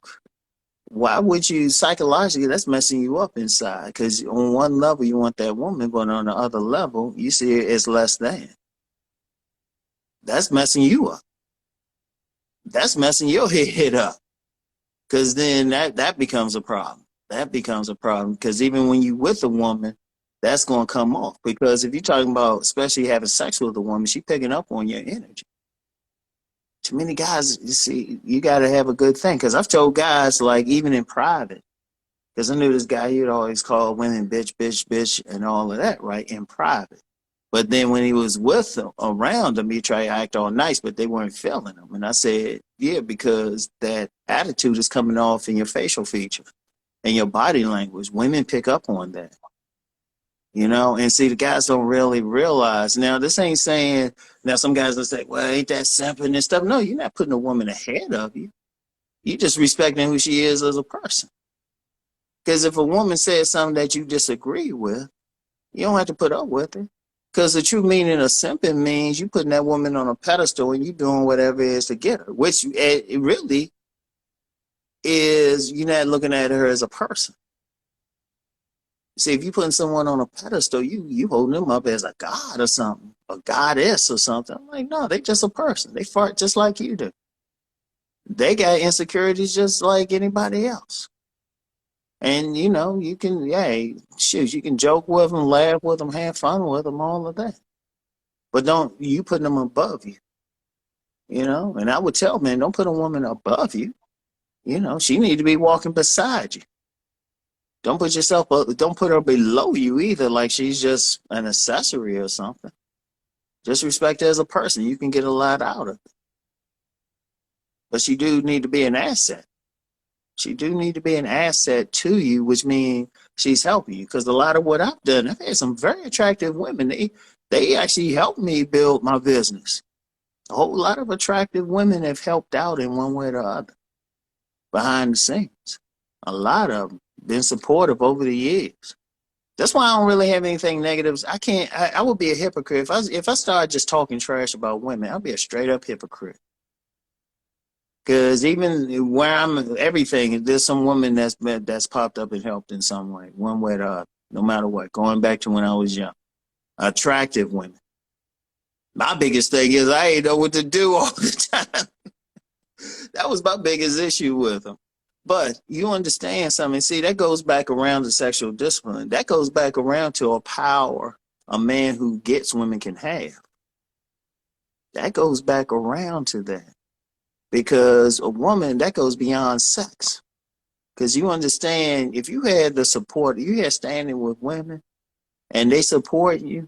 why would you psychologically? That's messing you up inside. Because on one level, you want that woman, but on the other level, you see it as less than. That's messing you up. That's messing your head up. Because then that becomes a problem. That becomes a problem. Because even when you with a woman, that's going to come off. Because if you're talking about, especially having sex with a woman, she's picking up on your energy. Too many guys, you see, you got to have a good thing. Because I've told guys, like, even in private, because I knew this guy, he'd always call women bitch, bitch, bitch, and all of that, right, in private. But then when he was with them, around them, he tried to act all nice, but they weren't feeling him. And I said, yeah, because that attitude is coming off in your facial features and your body language. Women pick up on that. And see, the guys don't really realize. Now, this ain't saying, now some guys will say, well, ain't that simping and stuff? No, you're not putting a woman ahead of you. You're just respecting who she is as a person. Because if a woman says something that you disagree with, You don't have to put up with it. Because the true meaning of simping means you putting that woman on a pedestal and you doing whatever it is to get her, which it really is, you're not looking at her as a person. See, if you putting someone on a pedestal, you holding them up as a god or something, a goddess or something. I'm like, no, they just a person. They fart just like you do. They got insecurities just like anybody else. And you know, you can, yeah, shoot, you can joke with them, laugh with them, have fun with them, all of that. But don't you putting them above you, you know? And I would tell men, don't put a woman above you. You know, she need to be walking beside you. Don't put yourself, don't put her below you either, like she's just an accessory or something. Just respect her as a person. You can get a lot out of it. But she do need to be an asset. She do need to be an asset to you, which means she's helping you. Because a lot of what I've done, I've had some very attractive women. They actually helped me build my business. A whole lot of attractive women have helped out in one way or the other behind the scenes. A lot of them been supportive over the years. That's why I don't really have anything negatives. I would be a hypocrite if I started just talking trash about women. I'd be a straight up hypocrite. Because even where I'm everything, there's some woman that's popped up and helped in some way, one way or the other, no matter what. Going back to when I was young, attractive women. My biggest thing is I ain't know what to do all the time. That was my biggest issue with them. But you understand something. See, that goes back around to sexual discipline. That goes back around to a power a man who gets women can have. That goes back around to that. Because a woman, that goes beyond sex. Because you understand, if you had the support, you had standing with women, and they support you,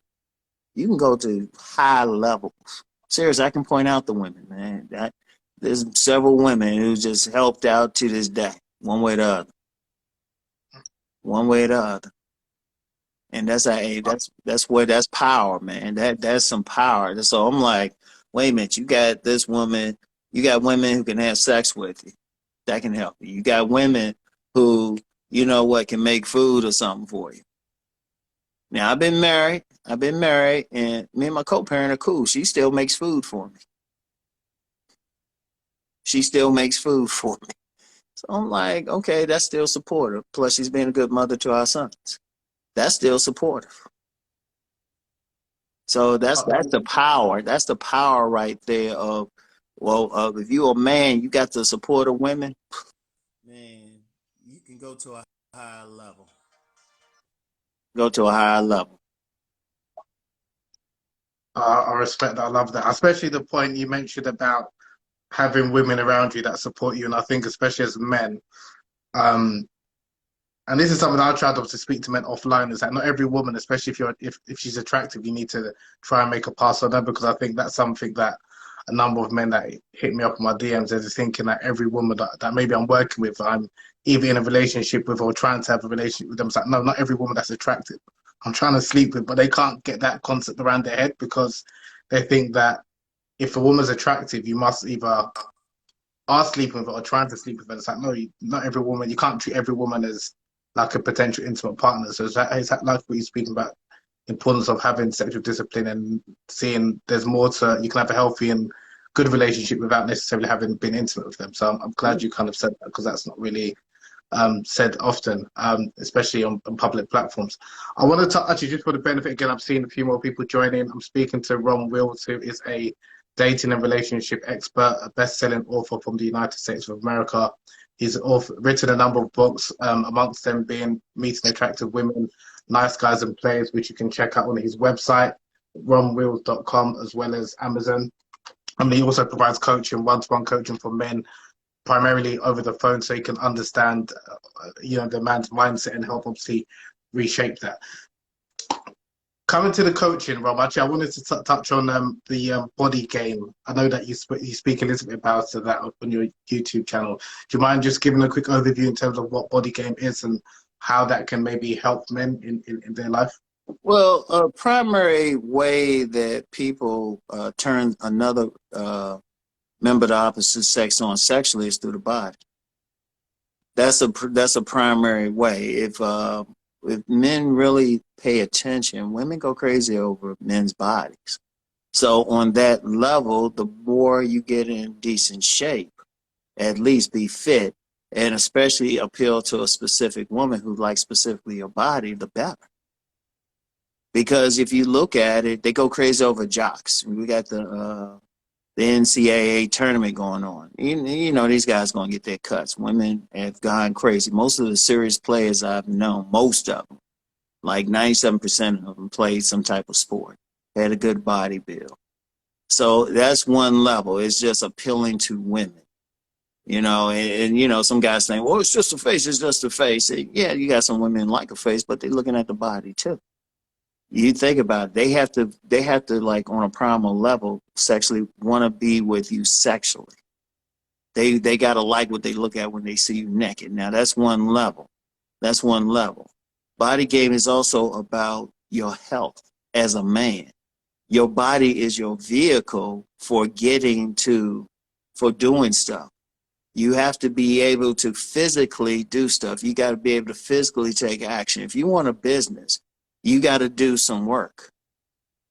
you can go to high levels. Seriously, I can point out the women, man. There's several women who just helped out to this day, one way or the other. One way or the other. And that's that's power, man. That's some power. So I'm like, wait a minute, you got this woman, you got women who can have sex with you. That can help you. You got women who, you know what, can make food or something for you. Now I've been married, and me and my co-parent are cool. She still makes food for me. She still makes food for me. So I'm like, okay, that's still supportive. Plus, she's been a good mother to our sons. That's still supportive. So that's the power. That's the power right there of, well, if you're a man, you got the support of women. Man, you can go to a higher level. Go to a higher level. I respect that. I love that, especially the point you mentioned about having women around you that support you. And I think, especially as men, um, and this is something I tried to speak to men offline, is that not every woman, especially if she's attractive, you need to try and make a pass on her, because I think that's something that a number of men that hit me up in my DMs is thinking that every woman that maybe I'm working with, I'm either in a relationship with or trying to have a relationship with them. It's like, no, not every woman that's attractive I'm trying to sleep with, but they can't get that concept around their head, because they think that if a woman's attractive, you must either are sleeping with her or trying to sleep with her. It's like, no, not every woman, you can't treat every woman as like a potential intimate partner. So is that like what you're speaking about, importance of having sexual discipline and seeing there's more to, you can have a healthy and good relationship without necessarily having been intimate with them. So I'm glad you kind of said that, because that's not really said often, especially on public platforms. I wanted to actually, just for the benefit, again, I'm seeing a few more people joining. I'm speaking to Rom Wills, who is a dating and relationship expert, a best-selling author from the United States of America. He's written a number of books, amongst them being Meeting Attractive Women, Nice Guys and Players, which you can check out on his website, RomWills.com, as well as Amazon. He also provides coaching, one-to-one coaching for men, primarily over the phone, so you can understand, the man's mindset and help obviously reshape that. Coming to the coaching, Rob, actually, I wanted to touch on the body game. I know that you speak a little bit about that on your YouTube channel. Do you mind just giving a quick overview in terms of what body game is and how that can maybe help men in their life? Well, a primary way that people turn another member of the opposite sex on sexually is through the body. That's a primary way. If if men really pay attention, women go crazy over men's bodies. So on that level, the more you get in decent shape, at least be fit, and especially appeal to a specific woman who likes specifically your body, the better. Because if you look at it, they go crazy over jocks. We got the NCAA tournament going on. You know, these guys going to get their cuts. Women have gone crazy. Most of the serious players I've known, most of them, like 97% of them played some type of sport, had a good body build. So that's one level. It's just appealing to women. You know, and you know, some guys think, well, it's just a face, it's just a face. Yeah, you got some women like a face, but they're looking at the body too. You think about it, they have to like on a primal level sexually want to be with you sexually. They gotta like what they look at when they see you naked. Now that's one level. That's one level. Body game is also about your health as a man. Your body is your vehicle for for doing stuff. You have to be able to physically do stuff. You got to be able to physically take action. If you want a business, you got to do some work.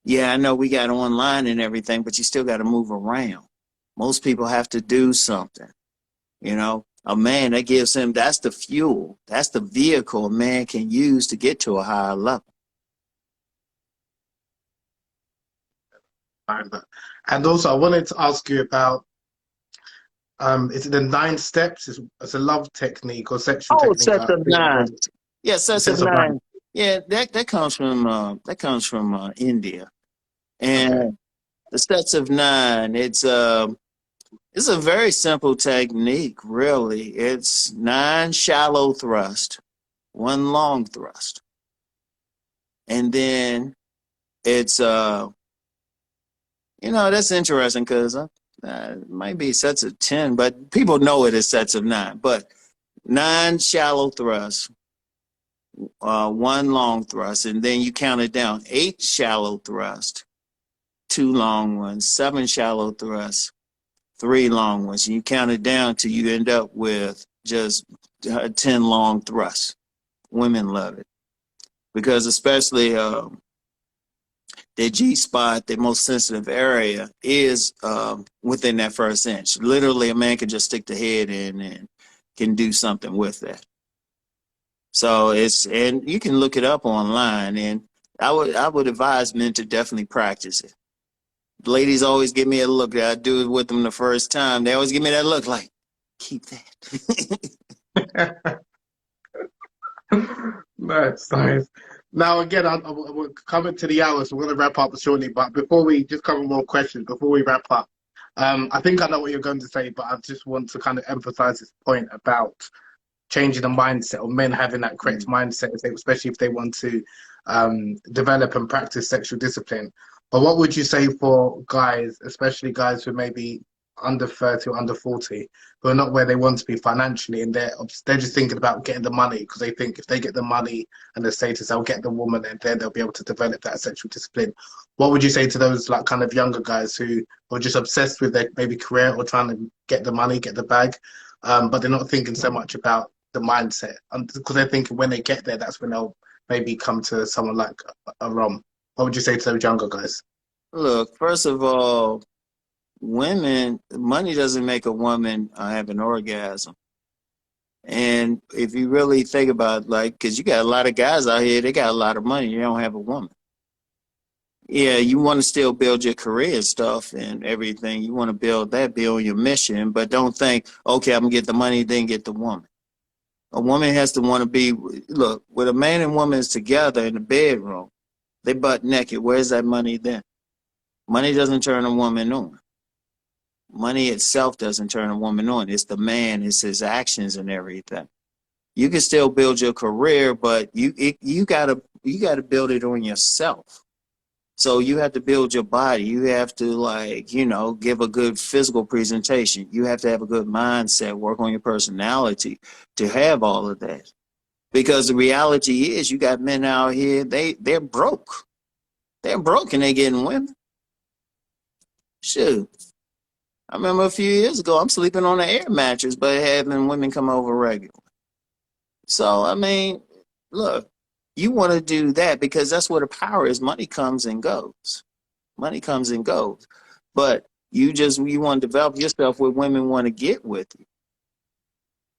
Yeah, I know we got online and everything, but you still got to move around. Most people have to do something. You know, a man, that gives him, that's the fuel. That's the vehicle a man can use to get to a higher level. And also, I wanted to ask you about is it the 9 steps? It's a love technique or sexual Oh, technique. sets of nine. Yeah, sets of Sets of nine. nine. Yeah, that comes from India. And Okay. the sets of nine, it's a very simple technique, really. It's 9 shallow thrust, 1 long thrust. And then it's you know, that's interesting because it might be sets of 10, but people know it as sets of 9. But 9 shallow thrusts, 1 long thrust, and then you count it down. 8 shallow thrust, 2 long ones, 7 shallow thrusts, 3 long ones. And you count it down till you end up with just 10 long thrusts. Women love it because especially the G spot, the most sensitive area, is within that first inch. Literally, a man can just stick the head in and can do something with that. So and you can look it up online, and I would advise men to definitely practice it. Ladies always give me a look. I do it with them the first time. They always give me that look like, keep that. Nice. Now, again, we're coming to the hour, so we're going to wrap up shortly. But before we just cover more questions, before we wrap up, I think I know what you're going to say, but I just want to kind of emphasize this point about changing the mindset of men having that correct mindset, especially if they want to develop and practice sexual discipline. But what would you say for guys, especially guys who may be under 30 or under 40, who are not where they want to be financially, and they're just thinking about getting the money because they think if they get the money and the status, they'll get the woman, and then they'll be able to develop that sexual discipline. What would you say to those like kind of younger guys who are just obsessed with their maybe career or trying to get the money, get the bag, but they're not thinking so much about the mindset, because they're thinking when they get there, that's when they'll maybe come to someone like a Rom. What would you say to those younger guys? Look, first of all, women, money doesn't make a woman have an orgasm. And if you really think about, like, because you got a lot of guys out here, they got a lot of money, you don't have a woman. Yeah, you want to still build your career and stuff and everything. You want to build your mission, but don't think, okay, I'm going to get the money, then get the woman. A woman has to want to be, look, when a man and woman is together in the bedroom, they butt naked. Where's that money then? Money doesn't turn a woman on. Money itself doesn't turn a woman on. It's the man, it's his actions and everything. You can still build your career, but you gotta build it on yourself. So you have to build your body. You have to, like, you know, give a good physical presentation. You have to have a good mindset, work on your personality to have all of that. Because the reality is you got men out here, they're broke. They're broke and they're getting women. Shoot. I remember a few years ago, I'm sleeping on an air mattress, but having women come over regularly. So, I mean, look, You want to do that because that's where the power is. Money comes and goes. Money comes and goes. But you want to develop yourself where women want to get with you.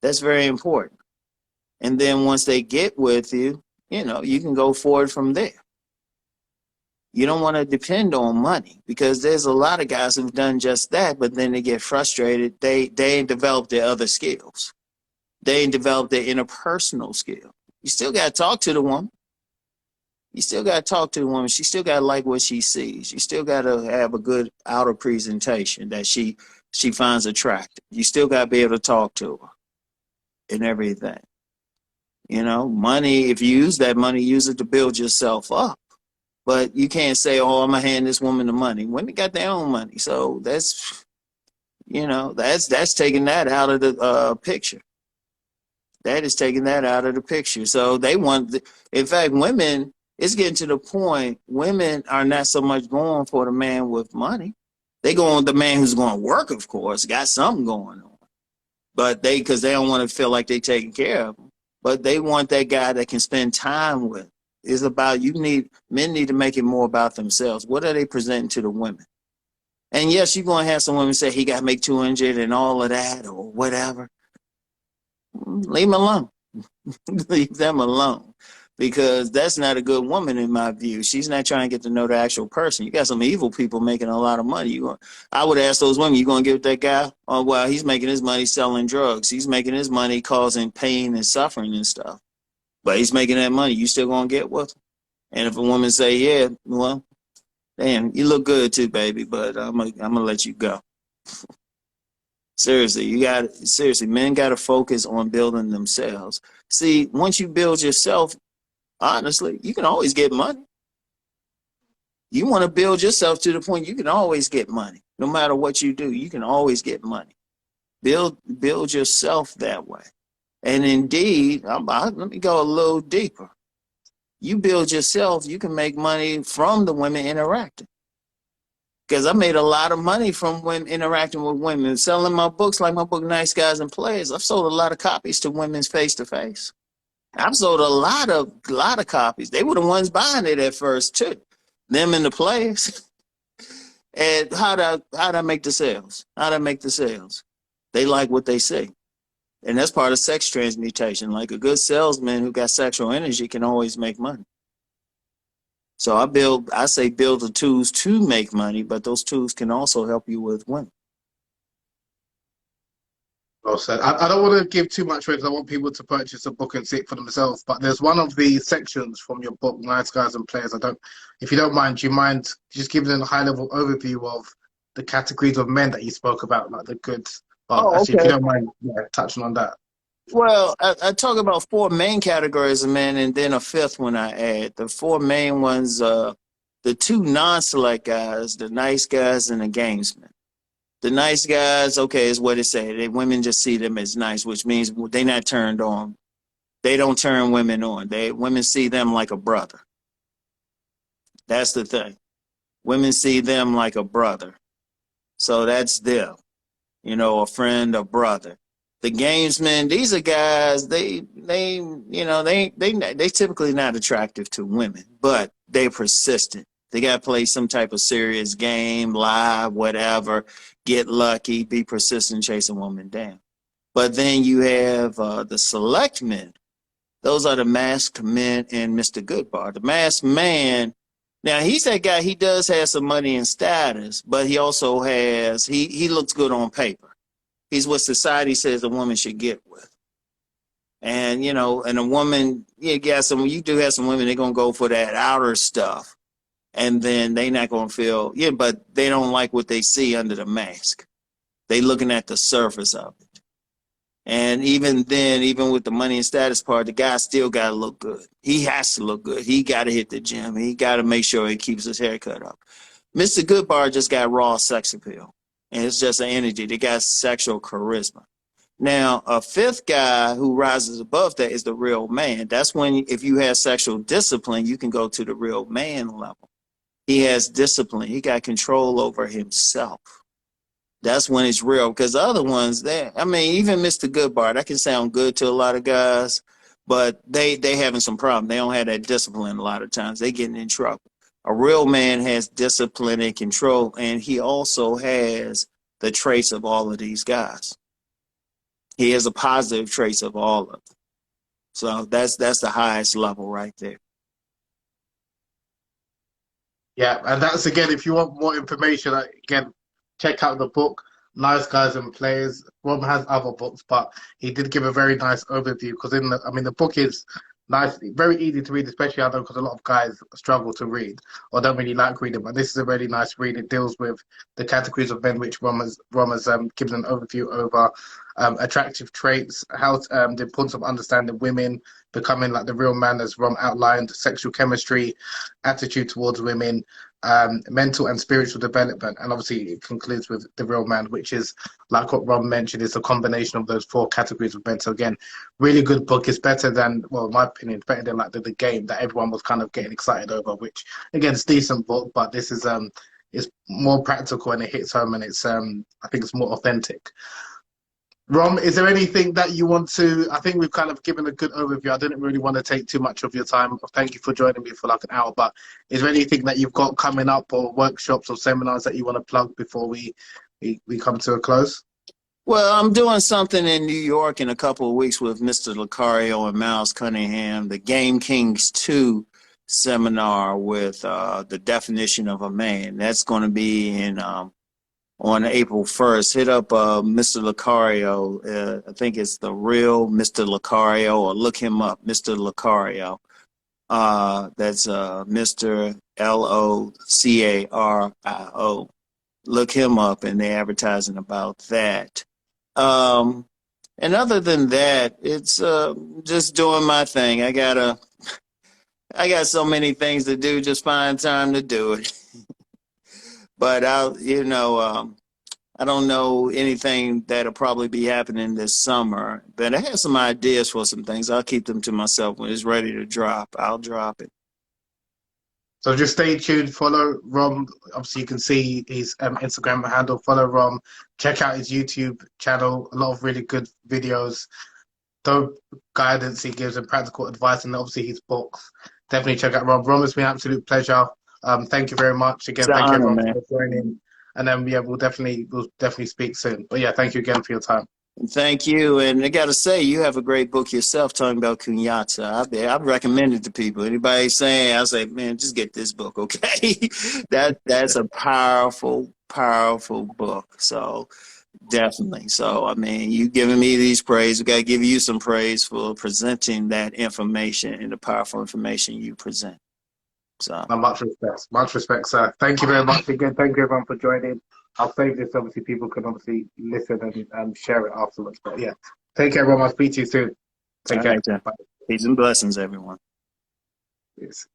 That's very important. And then once they get with you, you can go forward from there. You don't want to depend on money because there's a lot of guys who've done just that, but then they get frustrated. They ain't developed their other skills. They ain't developed their interpersonal skill. You still got to talk to the woman. You still got to talk to the woman. She still got to like what she sees. You still got to have a good outer presentation that she finds attractive. You still got to be able to talk to her and everything. Money, if you use that money, use it to build yourself up. But you can't say, oh, I'm going to hand this woman the money. Women got their own money. So that's taking that out of the picture. That is taking that out of the picture. So they want, in fact, women, it's getting to the point, women are not so much going for the man with money. They go on the man who's going to work, of course, got something going on. But because they don't want to feel like they're taking care of them. But they want that guy that can spend time with. It's about, men need to make it more about themselves. What are they presenting to the women? And yes, you're going to have some women say he got to make 200 and all of that or whatever. Leave them alone. Leave them alone. Because that's not a good woman in my view. She's not trying to get to know the actual person. You got some evil people making a lot of money. I would ask those women, you going to give that guy? Oh, well, he's making his money selling drugs. He's making his money causing pain and suffering and stuff. But he's making that money. You still going to get with him? And if a woman say, yeah, well, damn, you look good too, baby, but I'm gonna let you go. Seriously, men got to focus on building themselves. See, once you build yourself, honestly, you can always get money. You want to build yourself to the point you can always get money. No matter what you do, you can always get money. Build yourself that way. And indeed, let me go a little deeper. You build yourself, you can make money from the women interacting. Because I made a lot of money from women interacting with women, selling my books, like my book, Nice Guys and Players. I've sold a lot of copies to women's face-to-face. I've sold a lot of copies. They were the ones buying it at first too. Them and the players. And how'd I make the sales? How'd I make the sales? They like what they see. And that's part of sex transmutation. Like a good salesman who got sexual energy can always make money. So I say build the tools to make money, but those tools can also help you with women. Well said. I don't want to give too much away because I want people to purchase a book and see it for themselves. But there's one of the sections from your book, Nice Guys and Players. If you don't mind, do you mind just giving a high-level overview of the categories of men that you spoke about, like the goods? Actually, if you don't mind touching on that. Well, I talk about 4 main categories of men and then a 5th one I add. The 4 main ones, the 2 non-select guys, the nice guys and the gamesmen. The nice guys, okay, is what it say. Women just see them as nice, which means they're not turned on. They don't turn women on. Women see them like a brother. That's the thing. Women see them like a brother. So that's them. A friend, a brother. The gamesmen, these are guys, they typically not attractive to women, but they're persistent. They got to play some type of serious game, lie, whatever, get lucky, be persistent, chase a woman down. But then you have the select men. Those are the masked men and Mr. Goodbar. The masked man, now he's that guy, he does have some money and status, but he also has, he looks good on paper. He's what society says a woman should get with. And, and a woman, you do have some women, they're going to go for that outer stuff. And then they not going to feel, but they don't like what they see under the mask. They looking at the surface of it. And even then, even with the money and status part, the guy still got to look good. He has to look good. He got to hit the gym. He got to make sure he keeps his hair cut up. Mr. Goodbar just got raw sex appeal. And it's just an energy. They got sexual charisma. Now, a 5th guy who rises above that is the real man. That's when, if you have sexual discipline, you can go to the real man level. He has discipline. He got control over himself. That's when it's real. Because the other ones, even Mr. Goodbar, that can sound good to a lot of guys. but they having some problem. They don't have that discipline a lot of times. They getting in trouble. A real man has discipline and control, and he also has the traits of all of these guys. He has a positive traits of all of them. So that's the highest level right there. Yeah, and that's again, if you want more information, again, check out the book, Nice Guys and Players. Rom has other books, but he did give a very nice overview because I mean, the book is nice, very easy to read, especially I know because a lot of guys struggle to read or don't really like reading. But this is a really nice read. It deals with the categories of men, which Rom has given an overview over attractive traits, how the importance of understanding women, becoming like the real man, as Rom outlined, sexual chemistry, attitude towards women, mental and spiritual development, and obviously it concludes with the real man, which is like what Rom mentioned, is a combination of those four categories of men. So again, really good book. It's better than, well, in my opinion, it's better than like the game that everyone was kind of getting excited over, which again, it's a decent book, but this is it's more practical and it hits home, and it's I think it's more authentic. Rom, is there anything that you want to? I think we've kind of given a good overview. I didn't really want to take too much of your time. Thank you for joining me for like an hour. But is there anything that you've got coming up, or workshops or seminars that you want to plug before we come to a close? Well, I'm doing something in New York in a couple of weeks with Mr. Lucario and Miles Cunningham, the Game Kings 2 seminar with the definition of a man. That's going to be in on April 1st. Hit up Mr. Lucario. I think it's the real Mr. Lucario, or look him up, Mr. Lucario. That's Mr. Locario. Look him up, and they're advertising about that. And other than that, it's just doing my thing. I got so many things to do, just find time to do it. But I don't know anything that'll probably be happening this summer. But I have some ideas for some things. I'll keep them to myself. When it's ready to drop, I'll drop it. So just stay tuned. Follow Rom. Obviously, you can see his Instagram handle. Follow Rom. Check out his YouTube channel. A lot of really good videos. Dope guidance he gives and practical advice, and obviously his books. Definitely check out Rom. Rom, it's been an absolute pleasure. Thank you very much again. It's an Thank you honor, everyone man. for joining. And then yeah, we'll definitely speak soon. But yeah, thank you again for your time. Thank you. And I got to say, you have a great book yourself talking about kunyata. I've recommended it to people. Anybody saying, I say, man, just get this book, okay? That's a powerful, powerful book. So definitely. So, I mean, you giving me these praise. We got to give you some praise for presenting that information and the powerful information you present. So Much respect, sir. Thank you very much again. Thank you everyone for joining. I'll save this. Obviously, people can obviously listen and share it afterwards. But yeah, take care, everyone. I'll speak to you soon. Take all care. right, Jeff. Bye. Peace and blessings, everyone. Yes.